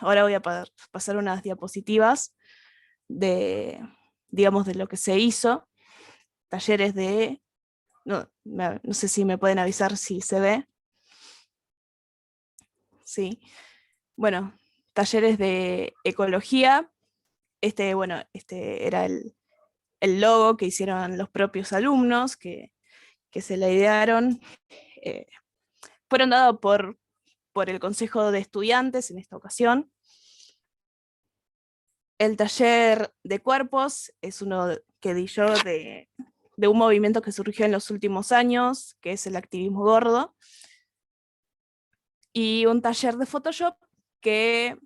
ahora voy a pasar unas diapositivas digamos, de lo que se hizo, talleres de, no sé si me pueden avisar si se ve. Sí. Bueno, talleres de ecología. Bueno, este era el logo que hicieron los propios alumnos, que se la idearon. Fueron dados por el Consejo de Estudiantes en esta ocasión. El taller de cuerpos es uno que di yo de un movimiento que surgió en los últimos años, que es el activismo gordo. Y un taller de Photoshop, que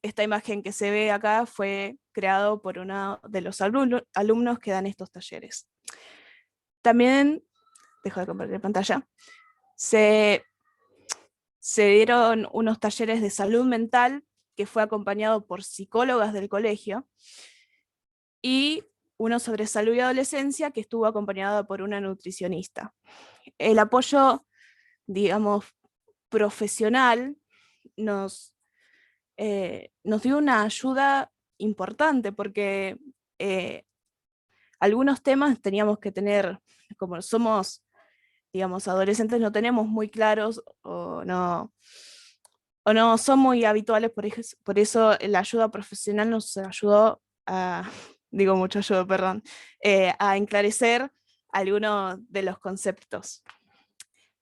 esta imagen que se ve acá fue creado por uno de los alumnos que dan estos talleres. También, dejo de compartir pantalla, se dieron unos talleres de salud mental que fue acompañado por psicólogas del colegio, y uno sobre salud y adolescencia que estuvo acompañado por una nutricionista. El apoyo, digamos, profesional nos dio una ayuda importante, porque algunos temas teníamos que tener, como somos, digamos, adolescentes, no tenemos muy claros o no son muy habituales, por eso la ayuda profesional nos ayudó a, digo mucho ayuda, perdón, a enclarecer algunos de los conceptos.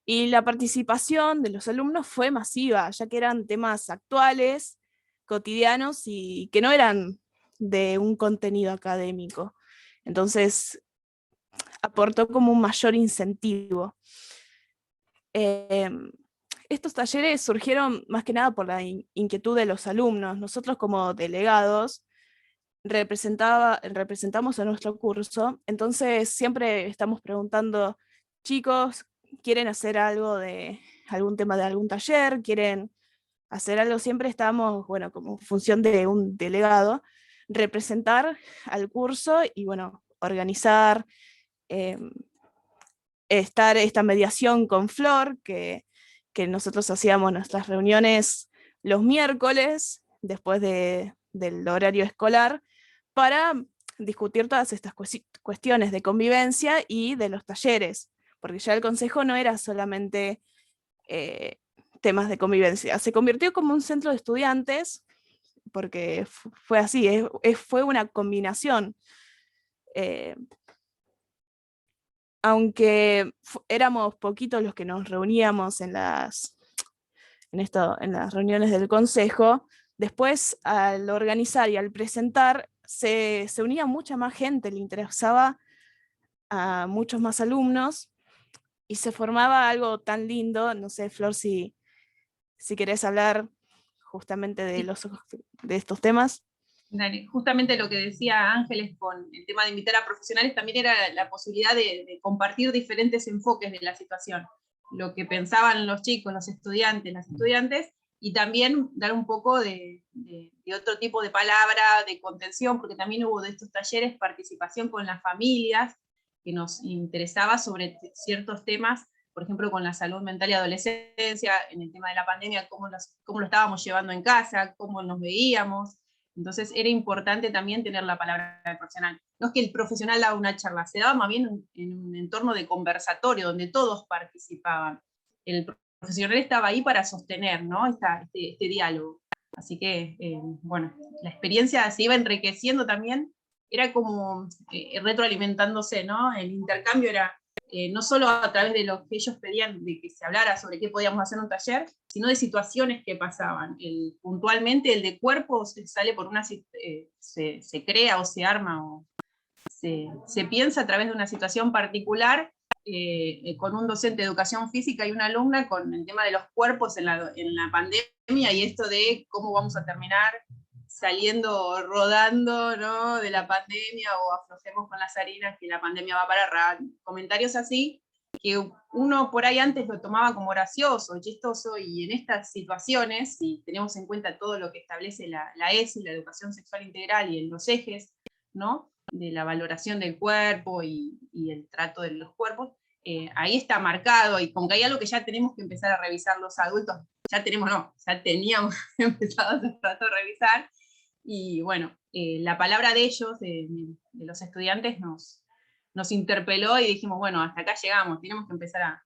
Y la participación de los alumnos fue masiva, ya que eran temas actuales, cotidianos y que no eran de un contenido académico. Entonces, aportó como un mayor incentivo. Estos talleres surgieron más que nada por la inquietud de los alumnos. Nosotros como delegados representamos a nuestro curso, entonces siempre estamos preguntando, chicos, ¿quieren hacer algo de algún tema de algún taller? ¿Quieren hacer algo? Siempre estamos, bueno, como función de un delegado, representar al curso y, bueno, organizar, esta mediación con Flor, que nosotros hacíamos nuestras reuniones los miércoles, después del horario escolar, para discutir todas estas cuestiones de convivencia y de los talleres, porque ya el consejo no era solamente temas de convivencia, se convirtió como un centro de estudiantes, porque fue así, fue una combinación. Aunque éramos poquitos los que nos reuníamos en las reuniones del consejo, después al organizar y al presentar se unía mucha más gente, le interesaba a muchos más alumnos y se formaba algo tan lindo. No sé, Flor, si querés hablar justamente de estos temas. Dale, justamente lo que decía Ángeles con el tema de invitar a profesionales también era la posibilidad de compartir diferentes enfoques de la situación, lo que pensaban los chicos, los estudiantes, las estudiantes, y también dar un poco de otro tipo de palabra, de contención, porque también hubo de estos talleres participación con las familias, que nos interesaba sobre ciertos temas, por ejemplo, con la salud mental y adolescencia, en el tema de la pandemia, cómo lo estábamos llevando en casa, cómo nos veíamos. Entonces era importante también tener la palabra del profesional. No es que el profesional daba una charla, se daba más bien en un entorno de conversatorio, donde todos participaban. El profesional estaba ahí para sostener, ¿no? este diálogo. Así que, bueno, la experiencia se iba enriqueciendo también, era como retroalimentándose, ¿no? El intercambio era no solo a través de lo que ellos pedían, de que se hablara sobre qué podíamos hacer en un taller, sino de situaciones que pasaban. Puntualmente el de cuerpo se sale por se crea o se arma o se piensa a través de una situación particular, con un docente de educación física y una alumna con el tema de los cuerpos en la pandemia, y esto de cómo vamos a terminar saliendo rodando, ¿no?, de la pandemia, o aflojemos con las harinas que la pandemia va para rato. Comentarios así que uno por ahí antes lo tomaba como gracioso, chistoso, y en estas situaciones, si tenemos en cuenta todo lo que establece la ESI, la educación sexual integral, y en los ejes, ¿no?, de la valoración del cuerpo y el trato de los cuerpos, ahí está marcado, y como que hay algo que ya tenemos que empezar a revisar los adultos, ya teníamos empezado hace rato a revisar, y bueno, la palabra de ellos, de los estudiantes, nos interpeló, y dijimos, bueno, hasta acá llegamos, tenemos que empezar a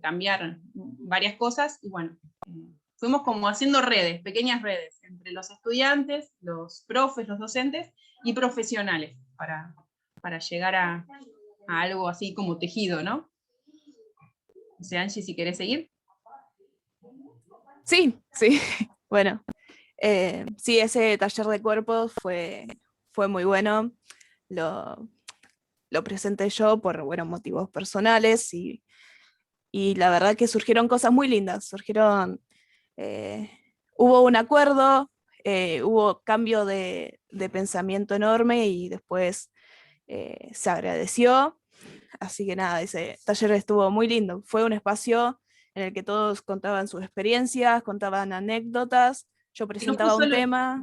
cambiar varias cosas, y bueno, fuimos como haciendo redes, pequeñas redes, entre los estudiantes, los profes, los docentes, y profesionales, para llegar a algo así como tejido, ¿no? O sea, Angie, si querés seguir. Sí. Bueno, sí, ese taller de cuerpos fue muy bueno. Lo presenté yo por, bueno, motivos personales, y la verdad que surgieron cosas muy lindas. Hubo un acuerdo, hubo cambio de pensamiento enorme, y después se agradeció. Así que nada, ese taller estuvo muy lindo. Fue un espacio en el que todos contaban sus experiencias, contaban anécdotas, yo presentaba un tema.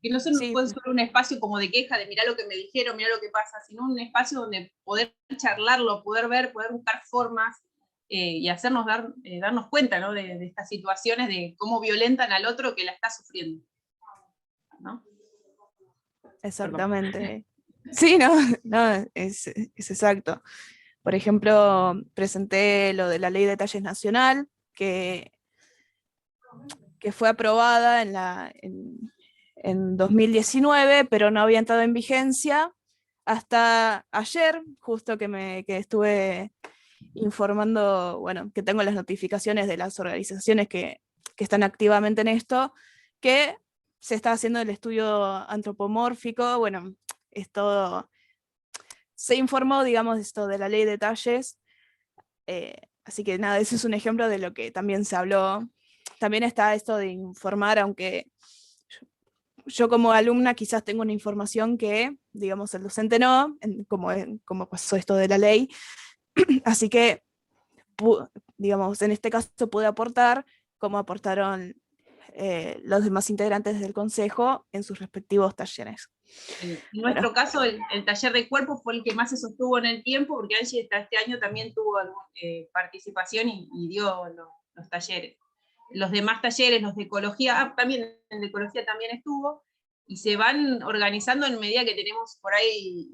Que no Sí, fue solo un espacio como de queja, de mirá lo que me dijeron, mirá lo que pasa, sino un espacio donde poder charlarlo, poder ver, poder buscar formas, y hacernos darnos cuenta, ¿no?, de estas situaciones, de cómo violentan al otro que la está sufriendo, ¿no? exactamente. Sí, no, es exacto. Por ejemplo, presenté lo de la Ley de Talles Nacional, que fue aprobada en 2019, pero no había entrado en vigencia hasta ayer, justo que estuve informando, bueno, que tengo las notificaciones de las organizaciones que están activamente en esto, que se está haciendo el estudio antropomórfico. Bueno, se informó, digamos, esto de la ley de talles, así que nada, ese es un ejemplo de lo que también se habló. También está esto de informar, aunque yo como alumna quizás tengo una información que, digamos, el docente no, como pasó esto de la ley, así que, digamos, en este caso pude aportar como aportaron los demás integrantes del consejo en sus respectivos talleres. En nuestro caso, el taller de cuerpo fue el que más se sostuvo en el tiempo, porque Angie este año también tuvo participación y dio los talleres. Los demás talleres, los de ecología, también el de ecología también estuvo, y se van organizando en medida que tenemos por ahí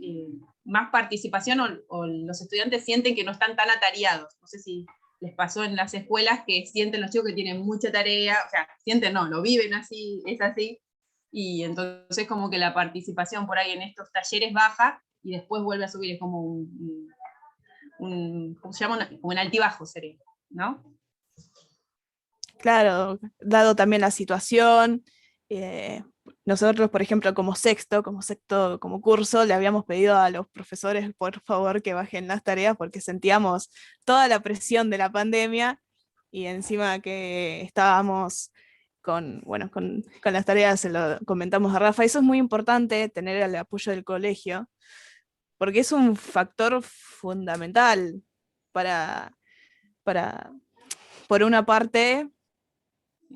más participación, o los estudiantes sienten que no están tan atareados. No sé si les pasó en las escuelas que sienten los chicos que tienen mucha tarea, o sea, sienten no, lo viven así, es así, y entonces como que la participación por ahí en estos talleres baja, y después vuelve a subir, es como ¿cómo se llama? Como un altibajo sería, ¿no? Claro, dado también la situación, nosotros, por ejemplo, como curso, le habíamos pedido a los profesores, por favor, que bajen las tareas, porque sentíamos toda la presión de la pandemia, y encima que estábamos con las tareas, se lo comentamos a Rafa. Eso es muy importante, tener el apoyo del colegio, porque es un factor fundamental para por una parte,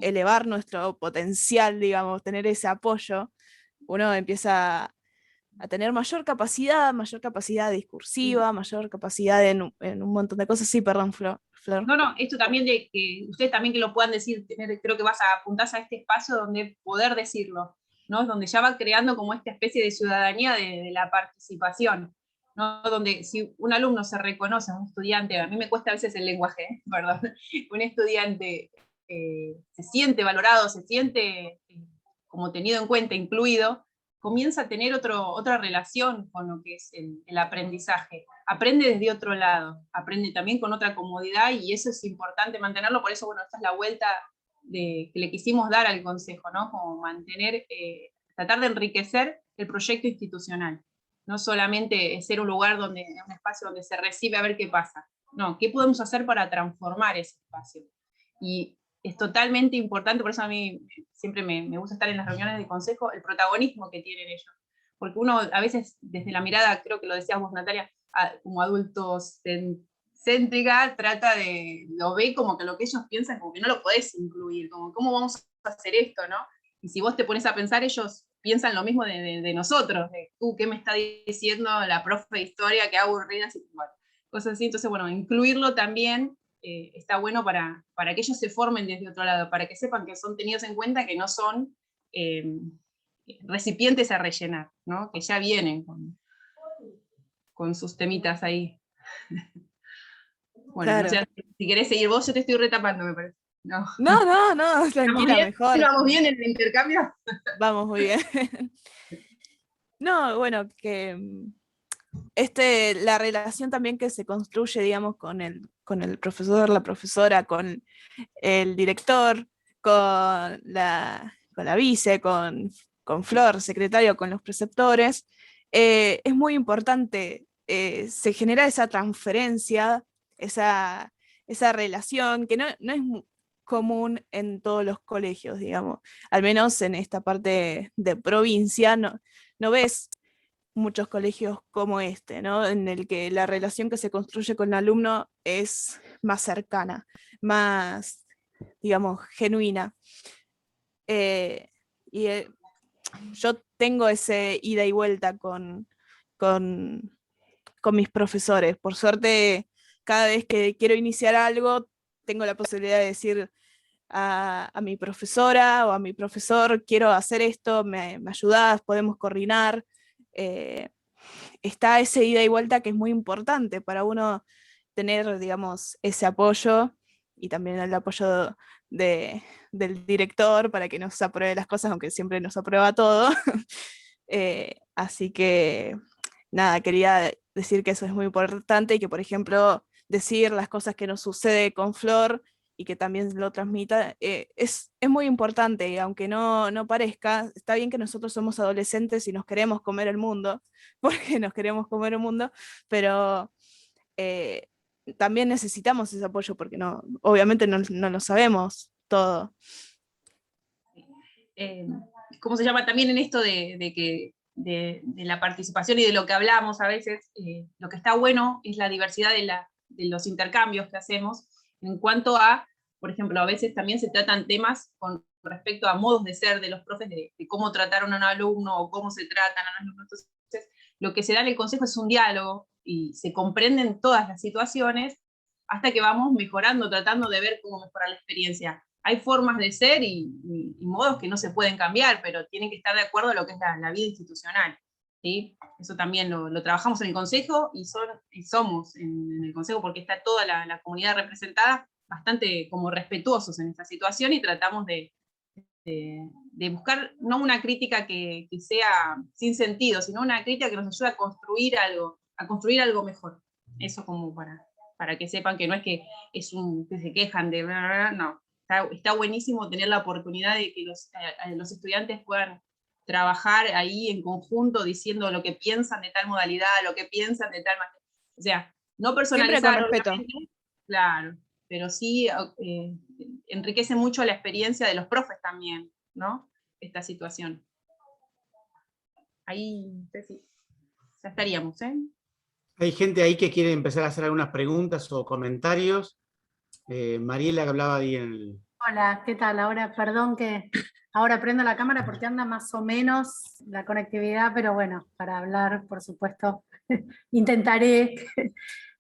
elevar nuestro potencial, digamos, tener ese apoyo. Uno empieza a tener mayor capacidad discursiva, mayor capacidad en un montón de cosas. Sí, perdón, Flor. No, esto también de que ustedes también que lo puedan decir, creo que vas a apuntar a este espacio donde poder decirlo, ¿no? Donde ya va creando como esta especie de ciudadanía de la participación, ¿no? Donde si un alumno se reconoce, un estudiante, a mí me cuesta a veces el lenguaje, perdón, un estudiante se siente valorado, se siente como tenido en cuenta, incluido, comienza a tener otra relación con lo que es el aprendizaje. Aprende desde otro lado, aprende también con otra comodidad, y eso es importante mantenerlo. Por eso, bueno, esta es la vuelta que le quisimos dar al Consejo, ¿no? Como mantener, tratar de enriquecer el proyecto institucional. No solamente ser un lugar un espacio donde se recibe a ver qué pasa. No, ¿qué podemos hacer para transformar ese espacio? Y es totalmente importante, por eso a mí siempre me gusta estar en las reuniones de consejo, el protagonismo que tienen ellos. Porque uno a veces, desde la mirada, creo que lo decías vos, Natalia, como adultos céntrica, lo ve como que lo que ellos piensan, como que no lo podés incluir, como cómo vamos a hacer esto, ¿no? Y si vos te pones a pensar, ellos piensan lo mismo de nosotros, de ¿qué me está diciendo la profe de historia? Qué aburrida, bueno, cosas así. Entonces, bueno, incluirlo también está bueno para que ellos se formen desde otro lado, para que sepan que son tenidos en cuenta, que no son recipientes a rellenar, ¿no? Que ya vienen con sus temitas ahí. Bueno, Claro. no sé, si querés seguir vos, yo te estoy retapando, me parece. No, Tranquila, mejor. ¿Vamos bien en el intercambio? Vamos muy bien. No, bueno, que la relación también que se construye, digamos, con el profesor, la profesora, con el director, con la vice, con Flor, secretario, con los preceptores, es muy importante. Se genera esa transferencia, esa relación que no es común en todos los colegios, digamos. Al menos en esta parte de provincia no ves muchos colegios como este, ¿no? En el que la relación que se construye con el alumno es más cercana, más, digamos, genuina. Yo tengo ese ida y vuelta con mis profesores. Por suerte, cada vez que quiero iniciar algo, tengo la posibilidad de decir a mi profesora o a mi profesor, quiero hacer esto, me ayudás, podemos coordinar. Está ese ida y vuelta que es muy importante para uno tener, digamos, ese apoyo, y también el apoyo del director para que nos apruebe las cosas, aunque siempre nos aprueba todo. Así que, nada, quería decir que eso es muy importante, y que, por ejemplo, decir las cosas que nos sucede con Flor y que también lo transmita, es muy importante, y aunque no parezca, está bien que nosotros somos adolescentes y nos queremos comer el mundo, porque nos queremos comer el mundo, pero también necesitamos ese apoyo, porque obviamente no lo sabemos todo. ¿Cómo se llama? También en esto de la participación y de lo que hablamos a veces, lo que está bueno es la diversidad de los intercambios que hacemos, en cuanto a, por ejemplo, a veces también se tratan temas con respecto a modos de ser de los profes, de cómo trataron a un alumno o cómo se tratan a los alumnos. Entonces, lo que se da en el consejo es un diálogo y se comprenden todas las situaciones hasta que vamos mejorando, tratando de ver cómo mejorar la experiencia. Hay formas de ser y modos que no se pueden cambiar, pero tienen que estar de acuerdo a lo que es la vida institucional, ¿sí? Eso también lo trabajamos en el consejo, y somos en el consejo, porque está toda la comunidad representada, bastante como respetuosos en esta situación, y tratamos de buscar no una crítica que sea sin sentido, sino una crítica que nos ayude a construir algo mejor. Eso como para que sepan que no es que se quejan de bla, bla, bla, no. Está buenísimo tener la oportunidad de que los estudiantes puedan trabajar ahí en conjunto, diciendo lo que piensan de tal modalidad, lo que piensan de tal manera. O sea, no personalizar. Siempre con respeto. Claro, pero sí enriquece mucho la experiencia de los profes también, ¿no? Esta situación. Ahí, sí, ya estaríamos, ¿eh? Hay gente ahí que quiere empezar a hacer algunas preguntas o comentarios. Mariela, que hablaba ahí en el... Hola, ¿qué tal? Ahora, perdón que Ahora prendo la cámara porque anda más o menos la conectividad, pero bueno, para hablar, por supuesto, intentaré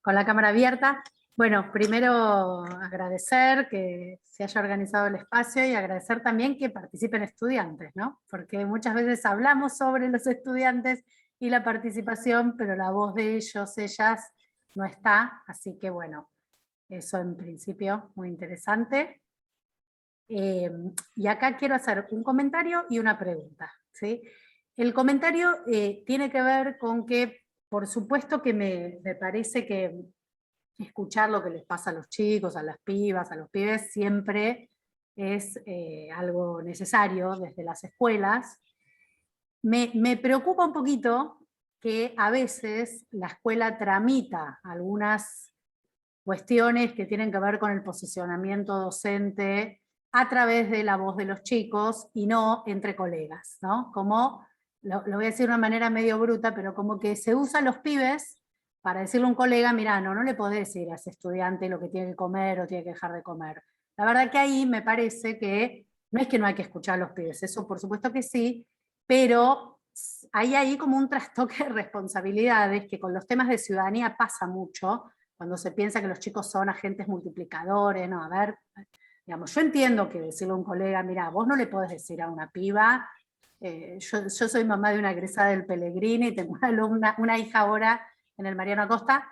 con la cámara abierta. Bueno, primero agradecer que se haya organizado el espacio y agradecer también que participen estudiantes, ¿no? Porque muchas veces hablamos sobre los estudiantes y la participación, pero la voz de ellos, ellas, no está, así que bueno, eso en principio muy interesante. Y acá quiero hacer un comentario y una pregunta, ¿sí? El comentario tiene que ver con que, por supuesto que me parece que escuchar lo que les pasa a los chicos, a las pibas, a los pibes, siempre es algo necesario desde las escuelas. Me preocupa un poquito que a veces la escuela tramita algunas cuestiones que tienen que ver con el posicionamiento docente a través de la voz de los chicos y no entre colegas, ¿no? Como, lo voy a decir de una manera medio bruta, pero como que se usan los pibes para decirle a un colega, mira, no le podés decir a ese estudiante lo que tiene que comer o tiene que dejar de comer. La verdad que ahí me parece que no es que no hay que escuchar a los pibes, eso por supuesto que sí, pero hay ahí como un trastoque de responsabilidades que con los temas de ciudadanía pasa mucho, cuando se piensa que los chicos son agentes multiplicadores, no, a ver, digamos, yo entiendo que decirle a un colega, mira, vos no le podés decir a una piba, yo soy mamá de una egresada del Pellegrini, tengo una alumna, una hija ahora en el Mariano Acosta,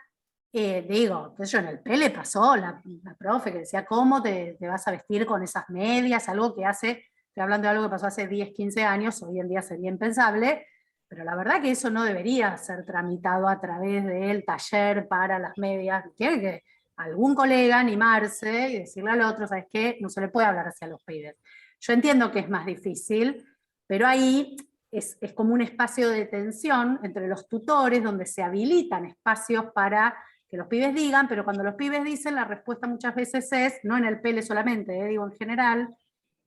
digo, que yo en el Pele pasó la profe que decía, ¿cómo te vas a vestir con esas medias? Algo que hace, estoy hablando de algo que pasó hace 10, 15 años, hoy en día sería impensable, pero la verdad que eso no debería ser tramitado a través del taller para las medias. Tiene que algún colega animarse y decirle al otro, ¿sabes qué? No se le puede hablar hacia los pibes. Yo entiendo que es más difícil, pero ahí es como un espacio de tensión entre los tutores, donde se habilitan espacios para que los pibes digan, pero cuando los pibes dicen, la respuesta muchas veces es, no en el Pele solamente, digo en general,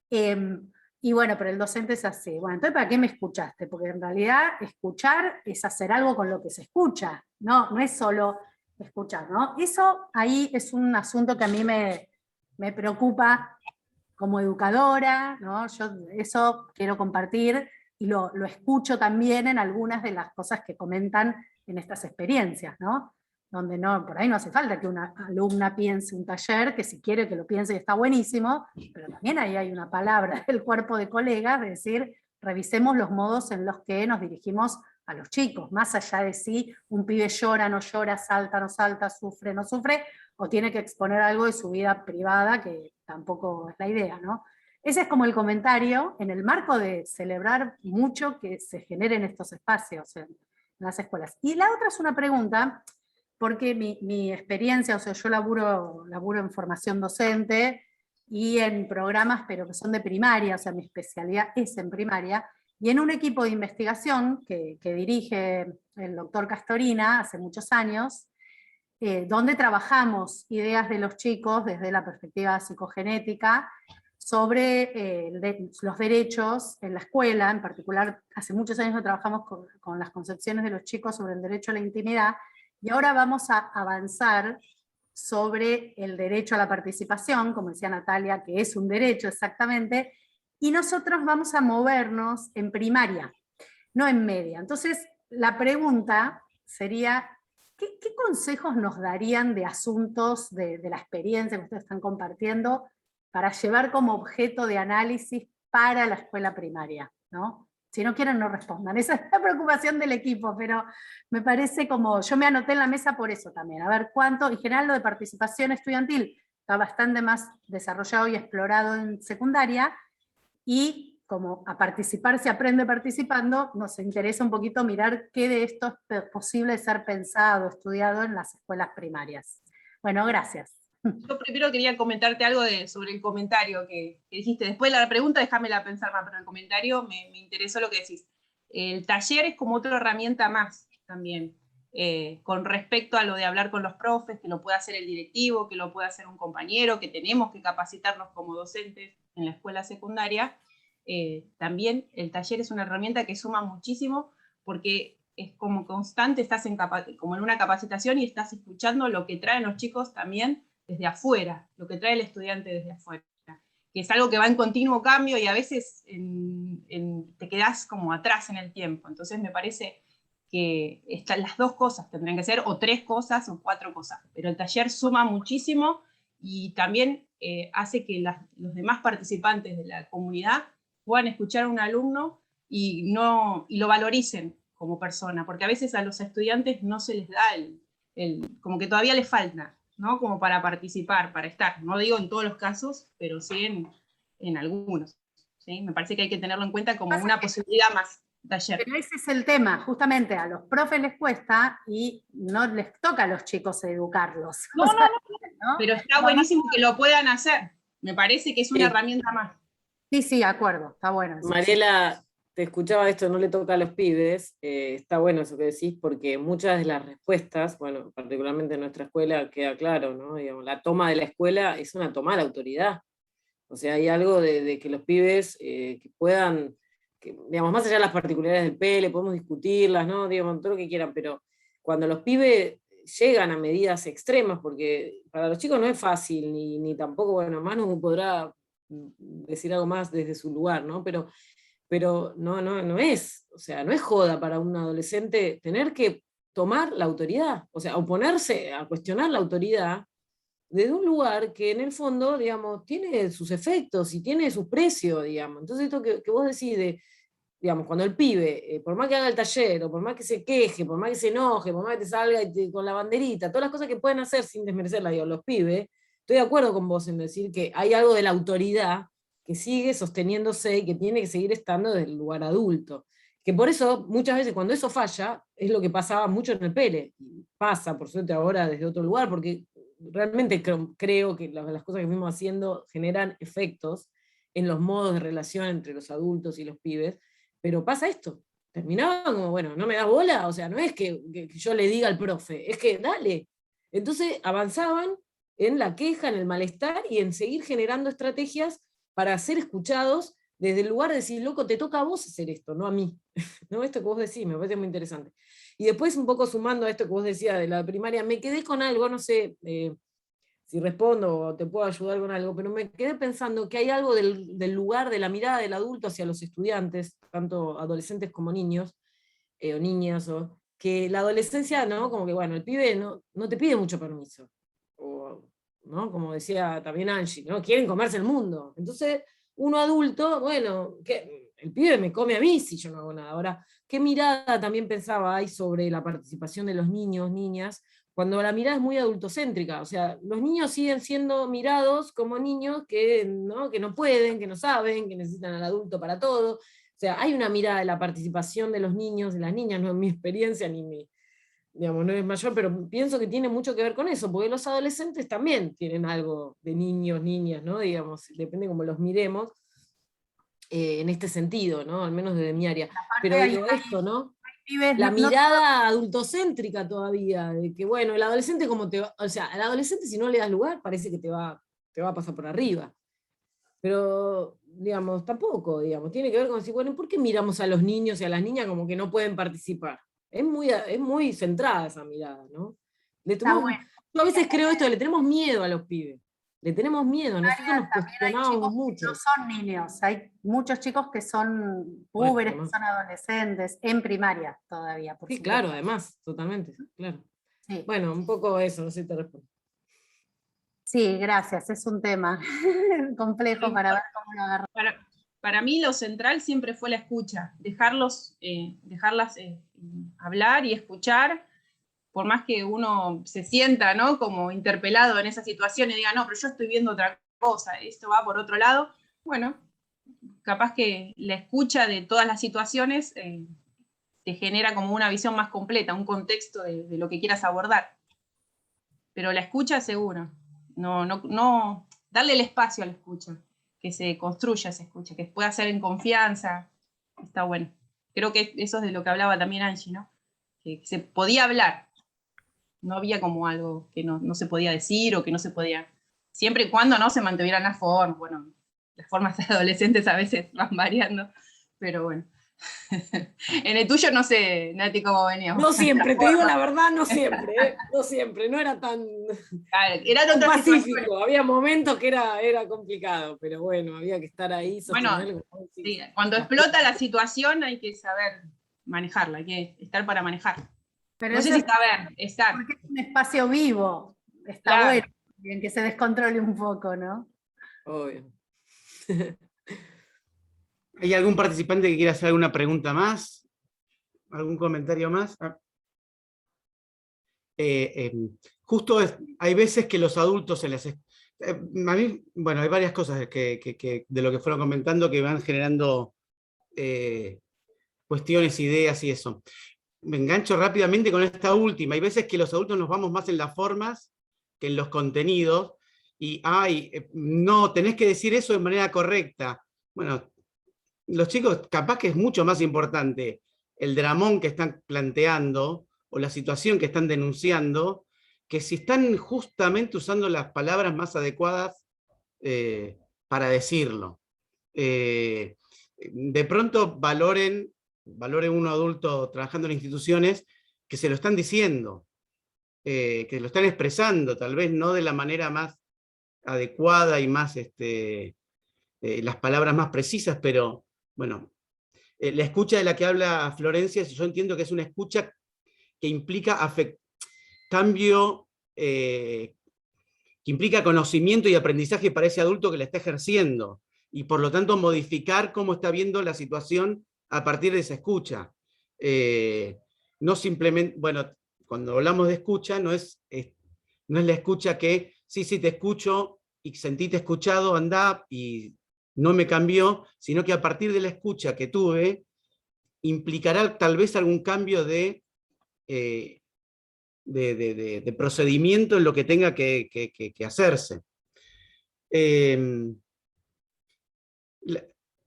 y bueno, pero el docente es así. Bueno, entonces ¿para qué me escuchaste? Porque en realidad escuchar es hacer algo con lo que se escucha, no es solo escuchar, ¿no? Eso ahí es un asunto que a mí me preocupa como educadora, ¿no? Yo eso quiero compartir y lo escucho también en algunas de las cosas que comentan en estas experiencias, ¿no? Donde no, por ahí no hace falta que una alumna piense un taller, que si quiere que lo piense y está buenísimo, pero también ahí hay una palabra del cuerpo de colegas, de decir, revisemos los modos en los que nos dirigimos a los chicos, más allá de si un pibe llora, no llora, salta, no salta, sufre, no sufre, o tiene que exponer algo de su vida privada, que tampoco es la idea, ¿no? Ese es como el comentario, en el marco de celebrar mucho que se generen estos espacios en las escuelas. Y la otra es una pregunta, porque mi experiencia, o sea, yo laburo en formación docente y en programas, pero que son de primaria, o sea, mi especialidad es en primaria, y en un equipo de investigación que dirige el doctor Castorina hace muchos años, donde trabajamos ideas de los chicos desde la perspectiva psicogenética sobre los derechos en la escuela, en particular hace muchos años que trabajamos con las concepciones de los chicos sobre el derecho a la intimidad, y ahora vamos a avanzar sobre el derecho a la participación, como decía Natalia, que es un derecho exactamente, y nosotros vamos a movernos en primaria, no en media. Entonces, la pregunta sería, ¿qué consejos nos darían de asuntos de la experiencia que ustedes están compartiendo para llevar como objeto de análisis para la escuela primaria, ¿no? Si no quieren, no respondan. Esa es la preocupación del equipo, pero me parece como, yo me anoté en la mesa por eso también, a ver cuánto, en general lo de participación estudiantil está bastante más desarrollado y explorado en secundaria, y como a participar se aprende participando, nos interesa un poquito mirar qué de esto es posible ser pensado, estudiado en las escuelas primarias. Bueno, gracias. Yo primero quería comentarte algo sobre el comentario que dijiste. Después de la pregunta, déjamela pensar más, pero el comentario me interesó lo que decís. El taller es como otra herramienta más también, con respecto a lo de hablar con los profes, que lo puede hacer el directivo, que lo puede hacer un compañero, que tenemos que capacitarnos como docentes en la escuela secundaria. También el taller es una herramienta que suma muchísimo, porque es como constante, estás como en una capacitación y estás escuchando lo que traen los chicos también desde afuera, lo que trae el estudiante desde afuera, es algo que va en continuo cambio y a veces te quedás como atrás en el tiempo. Entonces me parece que las dos cosas tendrían que ser, o 3 cosas, o 4 cosas. Pero el taller suma muchísimo y también hace que los demás participantes de la comunidad puedan escuchar a un alumno y lo valoricen como persona, porque a veces a los estudiantes no se les da como que todavía les falta, ¿no? Como para participar, para estar. No digo en todos los casos, pero sí en algunos. ¿Sí? Me parece que hay que tenerlo en cuenta como una posibilidad más. Taller. Pero ese es el tema, justamente a los profes les cuesta y no les toca a los chicos educarlos. No, ¿no? Pero está buenísimo que lo puedan hacer. Me parece que es una herramienta más. Sí, de acuerdo, está bueno. Mariela, te escuchaba esto, no le toca a los pibes, está bueno eso que decís, porque muchas de las respuestas, bueno, particularmente en nuestra escuela queda claro, ¿no? Digamos, la toma de la escuela es una toma de autoridad. O sea, hay algo de que los pibes que puedan, digamos, más allá de las particularidades del PL, podemos discutirlas, ¿no? Digamos, todo lo que quieran, pero cuando los pibes llegan a medidas extremas, porque para los chicos no es fácil, ni tampoco, bueno, Manu podrá decir algo más desde su lugar, ¿no? Pero no es, o sea, no es joda para un adolescente tener que tomar la autoridad, o sea, oponerse a cuestionar la autoridad desde un lugar que en el fondo, digamos, tiene sus efectos y tiene su precio, digamos. Entonces esto que vos decís digamos, cuando el pibe, por más que haga el taller, o por más que se queje, por más que se enoje, por más que te salga con la banderita, todas las cosas que pueden hacer sin desmerecerla, digo, los pibes, estoy de acuerdo con vos en decir que hay algo de la autoridad que sigue sosteniéndose y que tiene que seguir estando desde el lugar adulto. Que por eso, muchas veces, cuando eso falla, es lo que pasaba mucho en el PL. Y pasa, por suerte, ahora desde otro lugar, porque realmente creo que las cosas que fuimos haciendo generan efectos en los modos de relación entre los adultos y los pibes, pero pasa esto. Terminaba como, bueno, no me das bola, o sea, no es que yo le diga al profe, es que dale. Entonces avanzaban en la queja, en el malestar y en seguir generando estrategias para ser escuchados desde el lugar de decir, loco, te toca a vos hacer esto, no a mí. ¿No? Esto que vos decís me parece muy interesante. Y después, un poco sumando a esto que vos decías de la primaria, me quedé con algo, no sé si respondo o te puedo ayudar con algo, pero me quedé pensando que hay algo del lugar, de la mirada del adulto hacia los estudiantes, tanto adolescentes como niños, o niñas, que la adolescencia, ¿no? Como que, bueno, el pibe no te pide mucho permiso. ¿No? Como decía también Angie, ¿no? Quieren comerse el mundo. Entonces, uno adulto, bueno, el pibe me come a mí si yo no hago nada. Ahora, ¿qué mirada también pensaba hay sobre la participación de los niños, niñas, cuando la mirada es muy adultocéntrica? O sea, los niños siguen siendo mirados como niños que no pueden, que no saben, que necesitan al adulto para todo. O sea, hay una mirada de la participación de los niños, de las niñas, no es mi experiencia digamos, no es mayor, pero pienso que tiene mucho que ver con eso, porque los adolescentes también tienen algo de niños, niñas, ¿no? Digamos, depende cómo los miremos, en este sentido, ¿no? Al menos desde mi área. Pero digo esto, ¿no? La mirada adultocéntrica todavía, de que bueno, el adolescente como o sea, al adolescente si no le das lugar parece que te va a pasar por arriba. Pero, digamos, tampoco, digamos, tiene que ver con decir, bueno, ¿por qué miramos a los niños y a las niñas como que no pueden participar? Es muy centrada esa mirada, ¿no? Yo a veces creo esto, le tenemos miedo a los pibes. Le tenemos miedo, nosotros nos cuestionamos mucho. No son niños, hay muchos chicos que son púberes, que son adolescentes, en primaria todavía. Sí, claro, además, totalmente, claro. Sí. Bueno, un poco eso, no sé si te respondo. Sí, gracias, es un tema complejo para ver cómo lo agarramos. Para mí lo central siempre fue la escucha, dejarlas hablar y escuchar, por más que uno se sienta, ¿no? Como interpelado en esa situación y diga, no, pero yo estoy viendo otra cosa, esto va por otro lado. Bueno, capaz que la escucha de todas las situaciones te genera como una visión más completa, un contexto de lo que quieras abordar. Pero la escucha seguro, no darle el espacio a la escucha, que se construya esa escucha, que pueda ser en confianza, está bueno. Creo que eso es de lo que hablaba también Angie, ¿no? Que se podía hablar, no había como algo que no se podía decir o que no se podía, siempre y cuando no se mantuvieran las formas, bueno, las formas adolescentes a veces van variando, pero bueno, En el tuyo no sé, Nati, cómo veníamos. No siempre, te digo la verdad, no siempre, no siempre, no era tan, Eran tan otras situaciones. pacífico, había momentos que era complicado, pero bueno, había que estar ahí, Bueno, sostenerlo. sí, cuando explota la situación hay que saber manejarla, hay que estar para manejar. Pero No sé eso si saber, estar. porque es un espacio vivo. Está Claro. bueno bien que se descontrole un poco, ¿no? Obvio. ¿Hay algún participante que quiera hacer alguna pregunta más? ¿Algún comentario más? Justo hay veces que los adultos se les... a mí, bueno, hay varias cosas de lo que fueron comentando que van generando cuestiones, ideas y eso. Me engancho rápidamente con esta última. Hay veces que los adultos nos vamos más en las formas que en los contenidos, y, no, tenés que decir eso de manera correcta. Bueno, los chicos capaz que es mucho más importante el dramón que están planteando, o la situación que están denunciando, que si están justamente usando las palabras más adecuadas para decirlo. De pronto valoren un adulto trabajando en instituciones que se lo están diciendo, que lo están expresando, tal vez no de la manera más adecuada y más, las palabras más precisas, pero bueno, la escucha de la que habla Florencia, yo entiendo que es una escucha que implica cambio, que implica conocimiento y aprendizaje para ese adulto que la está ejerciendo, y por lo tanto modificar cómo está viendo la situación a partir de esa escucha. No simplemente, bueno, cuando hablamos de escucha, no es la escucha que, sí, te escucho, y sentite escuchado, andá, y no me cambió, sino que a partir de la escucha que tuve, implicará tal vez algún cambio de procedimiento en lo que tenga que hacerse.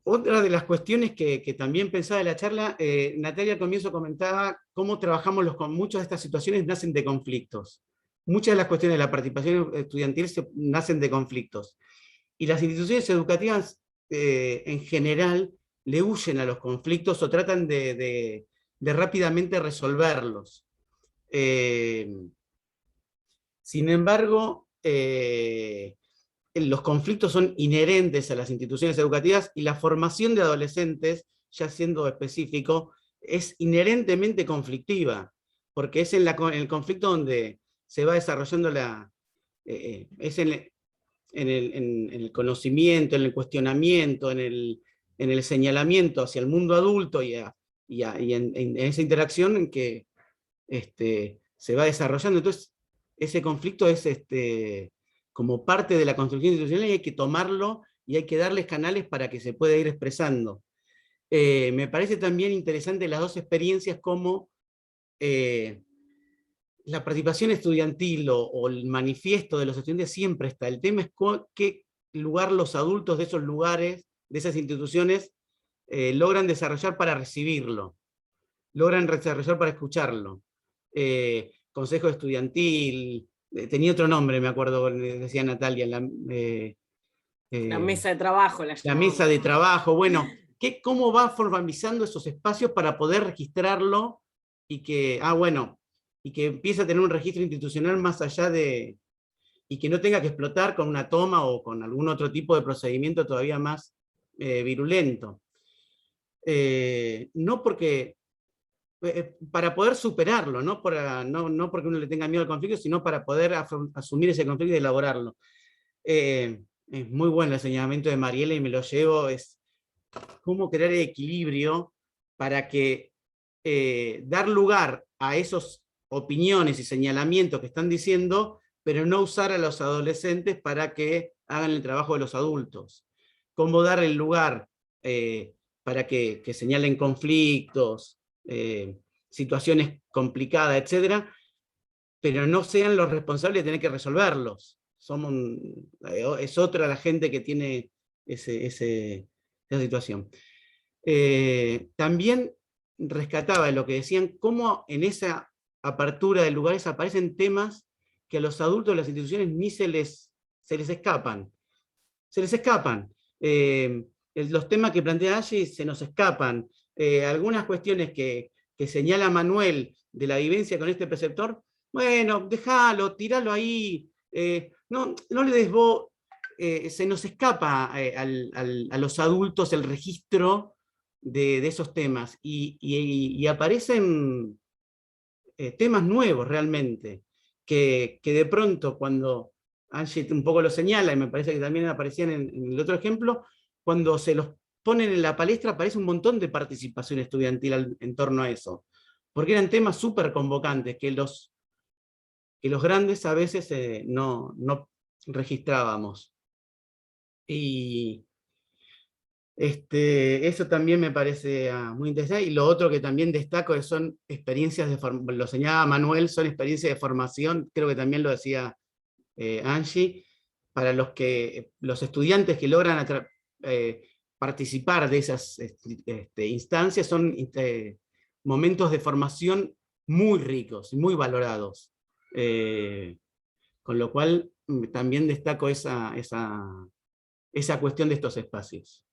Otra de las cuestiones que también pensaba en la charla, Natalia al comienzo comentaba cómo trabajamos con muchas de estas situaciones nacen de conflictos. Muchas de las cuestiones de la participación estudiantil nacen de conflictos. Y las instituciones educativas en general le huyen a los conflictos o tratan de rápidamente resolverlos. Sin embargo, los conflictos son inherentes a las instituciones educativas, y la formación de adolescentes, ya siendo específico, es inherentemente conflictiva, porque es en el conflicto donde se va desarrollando es en el conocimiento, en el cuestionamiento, en el señalamiento hacia el mundo adulto, y en esa interacción en que se va desarrollando. Entonces, ese conflicto es como parte de la construcción institucional, y hay que tomarlo y hay que darles canales para que se pueda ir expresando. Me parece también interesante las dos experiencias, como la participación estudiantil o el manifiesto de los estudiantes siempre está. El tema es qué lugar los adultos de esos lugares, de esas instituciones, logran desarrollar para recibirlo, logran desarrollar para escucharlo. Consejo estudiantil, tenía otro nombre, me acuerdo, decía Natalia, La mesa de trabajo. La mesa de trabajo, bueno, ¿cómo va formalizando esos espacios para poder registrarlo y que, y que empiece a tener un registro institucional más allá y que no tenga que explotar con una toma o con algún otro tipo de procedimiento todavía más virulento? No porque... para poder superarlo, no porque uno le tenga miedo al conflicto, sino para poder asumir ese conflicto y elaborarlo. Es muy bueno el señalamiento de Mariela, y me lo llevo, es cómo crear equilibrio para que dar lugar a esas opiniones y señalamientos que están diciendo, pero no usar a los adolescentes para que hagan el trabajo de los adultos. Cómo dar el lugar para que señalen conflictos, situaciones complicadas, etcétera, pero no sean los responsables de tener que resolverlos. Es otra la gente que tiene esa situación. También rescataba lo que decían, cómo en esa apertura de lugares aparecen temas que a los adultos de las instituciones ni se les escapan. Se les escapan. Los temas que plantea allí se nos escapan. algunas cuestiones que señala Manuel de la vivencia con este preceptor, bueno, déjalo, tiralo ahí, no le des voz, se nos escapa a los adultos el registro de esos temas, y aparecen temas nuevos realmente, que de pronto cuando Angie un poco lo señala, y me parece que también aparecían en el otro ejemplo, cuando se los ponen en la palestra aparece un montón de participación estudiantil en torno a eso, porque eran temas súper convocantes que los grandes a veces no registrábamos. Y eso también me parece muy interesante. Y lo otro que también destaco son experiencias de formación, lo señalaba Manuel, son experiencias de formación, creo que también lo decía Angie, para los estudiantes que logran participar de esas instancias, son momentos de formación muy ricos, muy valorados. Con lo cual también destaco esa cuestión de estos espacios.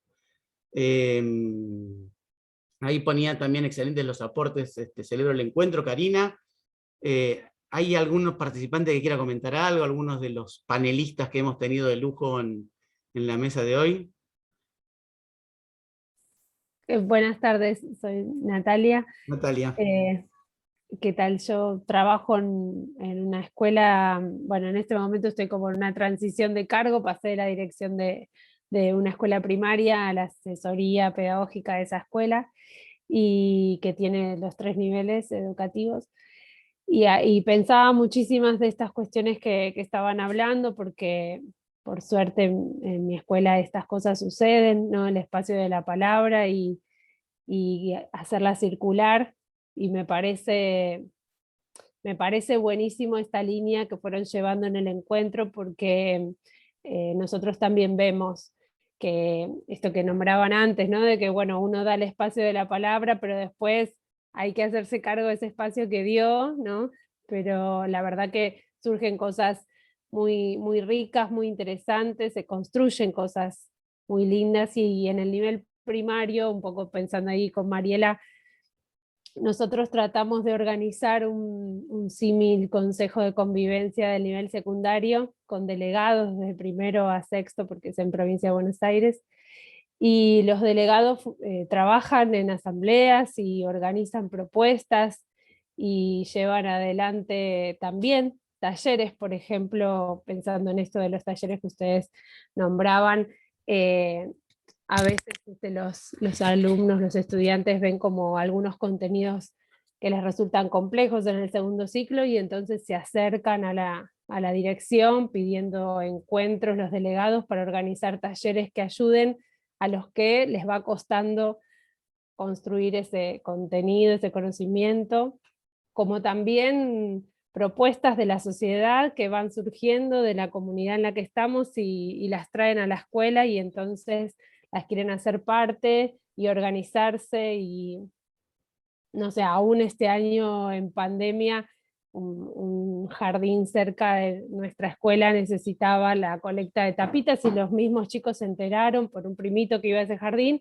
Ahí ponía también excelentes los aportes, celebro el encuentro, Karina. ¿Hay algunos participantes que quiera comentar algo? ¿Algunos de los panelistas que hemos tenido de lujo en la mesa de hoy? Buenas tardes, soy Natalia. Natalia. ¿Qué tal? Yo trabajo en una escuela, bueno, en este momento estoy como en una transición de cargo, pasé de la dirección de una escuela primaria a la asesoría pedagógica de esa escuela, y que tiene los 3 niveles educativos. Y pensaba muchísimas de estas cuestiones que estaban hablando, porque por suerte en mi escuela estas cosas suceden, ¿no? El espacio de la palabra y hacerla circular, y me parece buenísimo esta línea que fueron llevando en el encuentro, porque nosotros también vemos que esto que nombraban antes, ¿no? De que bueno, uno da el espacio de la palabra, pero después hay que hacerse cargo de ese espacio que dio, ¿no? Pero la verdad que surgen cosas muy, muy ricas, muy interesantes, se construyen cosas muy lindas, y en el nivel primario, un poco pensando ahí con Mariela, nosotros tratamos de organizar un símil consejo de convivencia del nivel secundario, con delegados desde primero a sexto, porque es en provincia de Buenos Aires, y los delegados trabajan en asambleas y organizan propuestas, y llevan adelante también talleres, por ejemplo, pensando en esto de los talleres que ustedes nombraban. A veces los alumnos, los estudiantes ven como algunos contenidos que les resultan complejos en el segundo ciclo, y entonces se acercan a la dirección pidiendo encuentros los delegados para organizar talleres que ayuden a los que les va costando construir ese contenido, ese conocimiento, como también propuestas de la sociedad que van surgiendo de la comunidad en la que estamos, y las traen a la escuela, y entonces las quieren hacer parte y organizarse. Y no sé, aún este año en pandemia, un jardín cerca de nuestra escuela necesitaba la colecta de tapitas, y los mismos chicos se enteraron por un primito que iba a ese jardín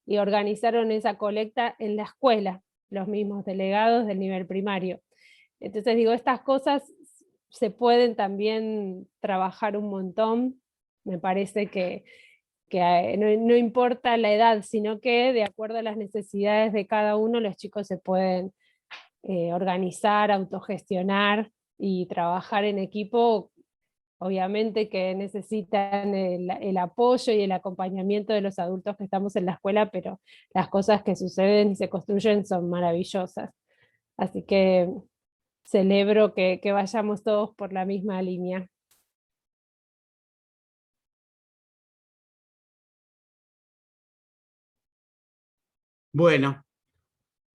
y organizaron esa colecta en la escuela, los mismos delegados del nivel primario. Entonces digo, estas cosas se pueden también trabajar un montón. Me parece que no importa la edad, sino que de acuerdo a las necesidades de cada uno, los chicos se pueden organizar, autogestionar y trabajar en equipo. Obviamente que necesitan el apoyo y el acompañamiento de los adultos que estamos en la escuela, pero las cosas que suceden y se construyen son maravillosas. Así que celebro que vayamos todos por la misma línea. Bueno,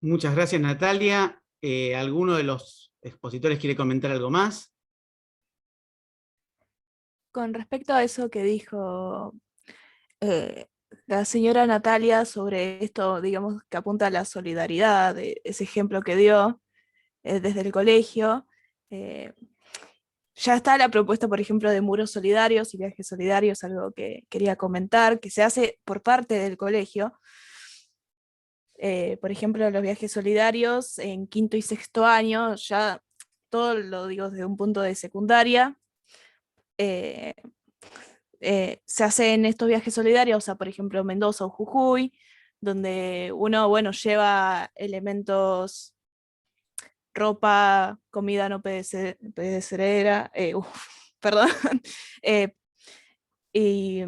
muchas gracias, Natalia. ¿Alguno de los expositores quiere comentar algo más? Con respecto a eso que dijo la señora Natalia sobre esto, digamos, que apunta a la solidaridad, de ese ejemplo que dio desde el colegio, ya está la propuesta, por ejemplo, de muros solidarios y viajes solidarios, algo que quería comentar, que se hace por parte del colegio. Por ejemplo, los viajes solidarios en quinto y sexto año, ya todo lo digo desde un punto de secundaria, se hacen estos viajes solidarios, o sea, por ejemplo, Mendoza o Jujuy, donde uno, bueno, lleva elementos, ropa, comida no perecedera, perdón, eh, y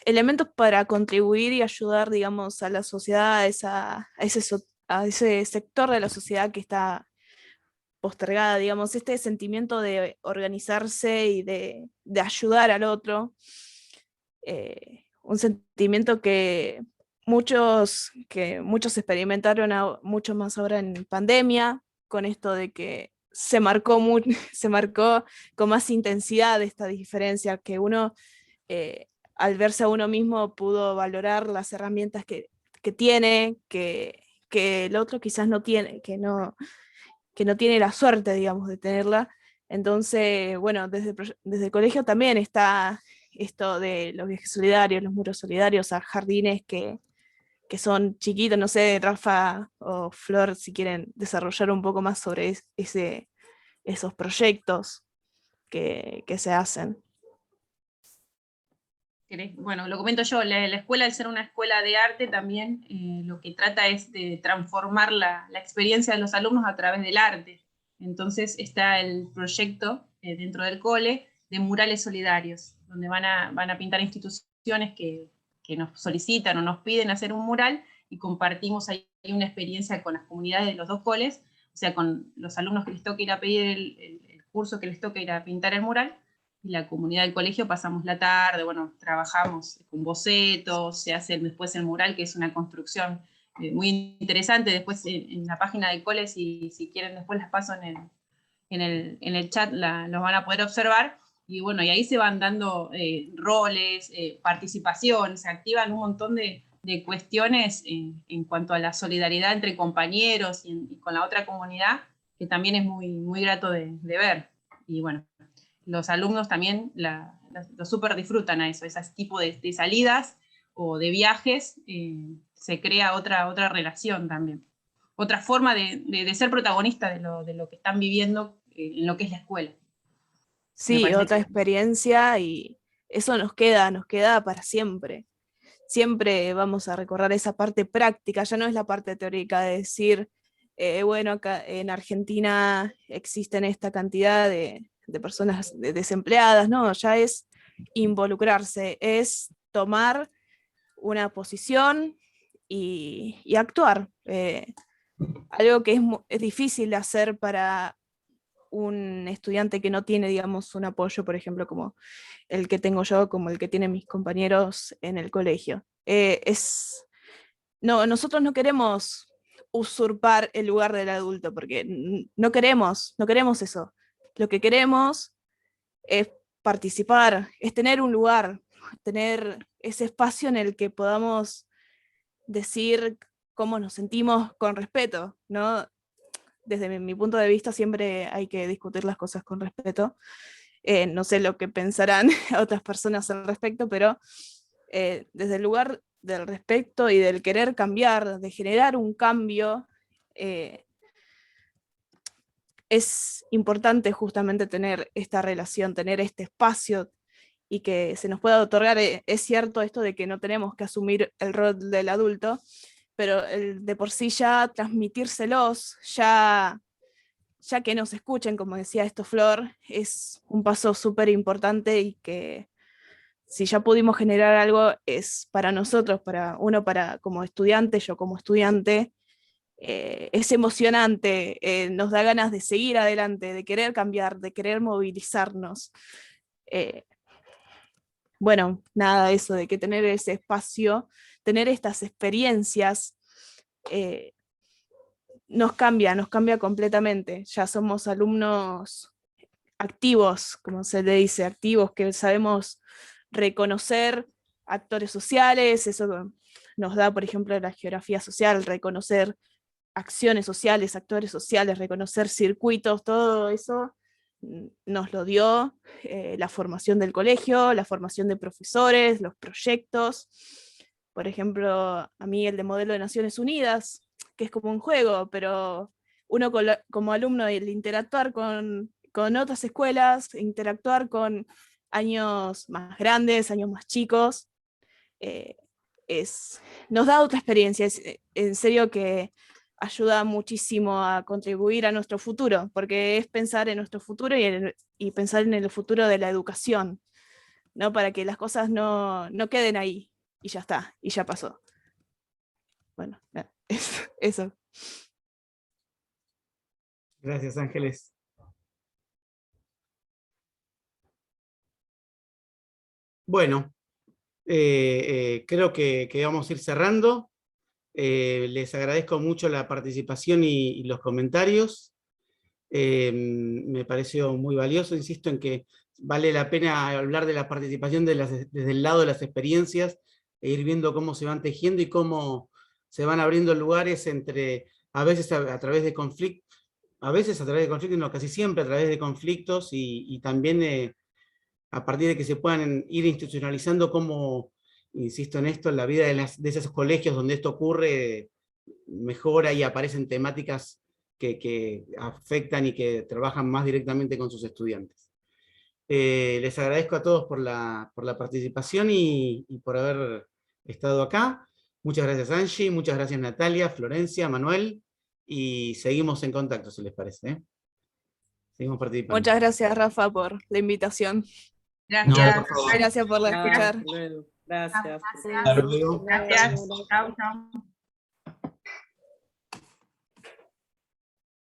elementos para contribuir y ayudar, digamos, a la sociedad, a ese sector de la sociedad que está postergada, digamos, este sentimiento de organizarse y de ayudar al otro, un sentimiento que muchos experimentaron mucho más ahora en pandemia, con esto de que se marcó con más intensidad esta diferencia, que uno, al verse a uno mismo, pudo valorar las herramientas que tiene, que el otro quizás no tiene, que no tiene la suerte, digamos, de tenerla. Entonces, bueno, desde el colegio también está esto de los viajes solidarios, los muros solidarios, a jardines que son chiquitos. No sé, Rafa o Flor, si quieren desarrollar un poco más sobre esos proyectos que se hacen. Bueno, lo comento yo, la escuela, al ser una escuela de arte, también lo que trata es de transformar la experiencia de los alumnos a través del arte. Entonces está el proyecto dentro del cole de murales solidarios, donde van a pintar instituciones que nos solicitan o nos piden hacer un mural, y compartimos ahí una experiencia con las comunidades de los dos coles, o sea, con los alumnos que les toque ir a pedir el curso, que les toque ir a pintar el mural, y la comunidad del colegio pasamos la tarde, bueno, trabajamos con bocetos, se hace después el mural, que es una construcción muy interesante. Después en la página del cole, si quieren, después las paso en el chat, los van a poder observar. Y bueno, y ahí se van dando roles, participación, se activan un montón de cuestiones en cuanto a la solidaridad entre compañeros y con la otra comunidad, que también es muy, muy grato de ver. Y bueno, los alumnos también lo súper disfrutan a eso, ese tipo de salidas o de viajes, se crea otra relación también, otra forma de ser protagonista de lo que están viviendo en lo que es la escuela. Sí, otra experiencia, y eso nos queda para siempre. Siempre vamos a recordar esa parte práctica, ya no es la parte teórica de decir, bueno, acá en Argentina existen esta cantidad de personas desempleadas, no, ya es involucrarse, es tomar una posición y actuar. Algo que es difícil de hacer para un estudiante que no tiene, digamos, un apoyo, por ejemplo, como el que tengo yo, como el que tienen mis compañeros en el colegio. No, nosotros no queremos usurpar el lugar del adulto, porque no queremos eso. Lo que queremos es participar, es tener un lugar, tener ese espacio en el que podamos decir cómo nos sentimos con respeto, ¿no? Desde mi punto de vista siempre hay que discutir las cosas con respeto. No sé lo que pensarán otras personas al respecto, pero desde el lugar del respeto y del querer cambiar, de generar un cambio, es importante justamente tener esta relación, tener este espacio y que se nos pueda otorgar. Es cierto esto de que no tenemos que asumir el rol del adulto, pero de por sí ya transmitírselos, ya que nos escuchen, como decía esto Flor, es un paso súper importante, y que si ya pudimos generar algo, es para nosotros, como estudiante, yo como estudiante, es emocionante, nos da ganas de seguir adelante, de querer cambiar, de querer movilizarnos. Bueno, nada, eso de que tener ese espacio, tener estas experiencias, nos cambia completamente. Ya somos alumnos activos, como se le dice, activos, que sabemos reconocer actores sociales. Eso nos da, por ejemplo, la geografía social, reconocer acciones sociales, actores sociales, reconocer circuitos, todo eso nos lo dio la formación del colegio, la formación de profesores, los proyectos. Por ejemplo, a mí el de Modelo de Naciones Unidas, que es como un juego, pero uno como alumno, el interactuar con otras escuelas, interactuar con años más grandes, años más chicos, nos da otra experiencia. En serio que ayuda muchísimo a contribuir a nuestro futuro, porque es pensar en nuestro futuro y pensar en el futuro de la educación, ¿no? Para que las cosas no queden ahí y ya está, y ya pasó. Bueno, eso. Gracias, Ángeles. Bueno, creo que vamos a ir cerrando. Les agradezco mucho la participación y los comentarios. Me pareció muy valioso, insisto en que vale la pena hablar de la participación desde el lado de las experiencias e ir viendo cómo se van tejiendo y cómo se van abriendo lugares entre, a veces a través de conflictos, no, casi siempre a través de conflictos y también a partir de que se puedan ir institucionalizando cómo, insisto en esto, la vida de esos colegios donde esto ocurre mejora y aparecen temáticas que afectan y que trabajan más directamente con sus estudiantes. Les agradezco a todos por la participación y por haber estado acá. Muchas gracias, Angie, muchas gracias, Natalia, Florencia, Manuel, y seguimos en contacto, si les parece, ¿eh? Seguimos participando. Muchas gracias, Rafa, por la invitación. Gracias. No, por favor. Gracias por escuchar. Gracias. Hasta luego. Gracias. Chao, chao.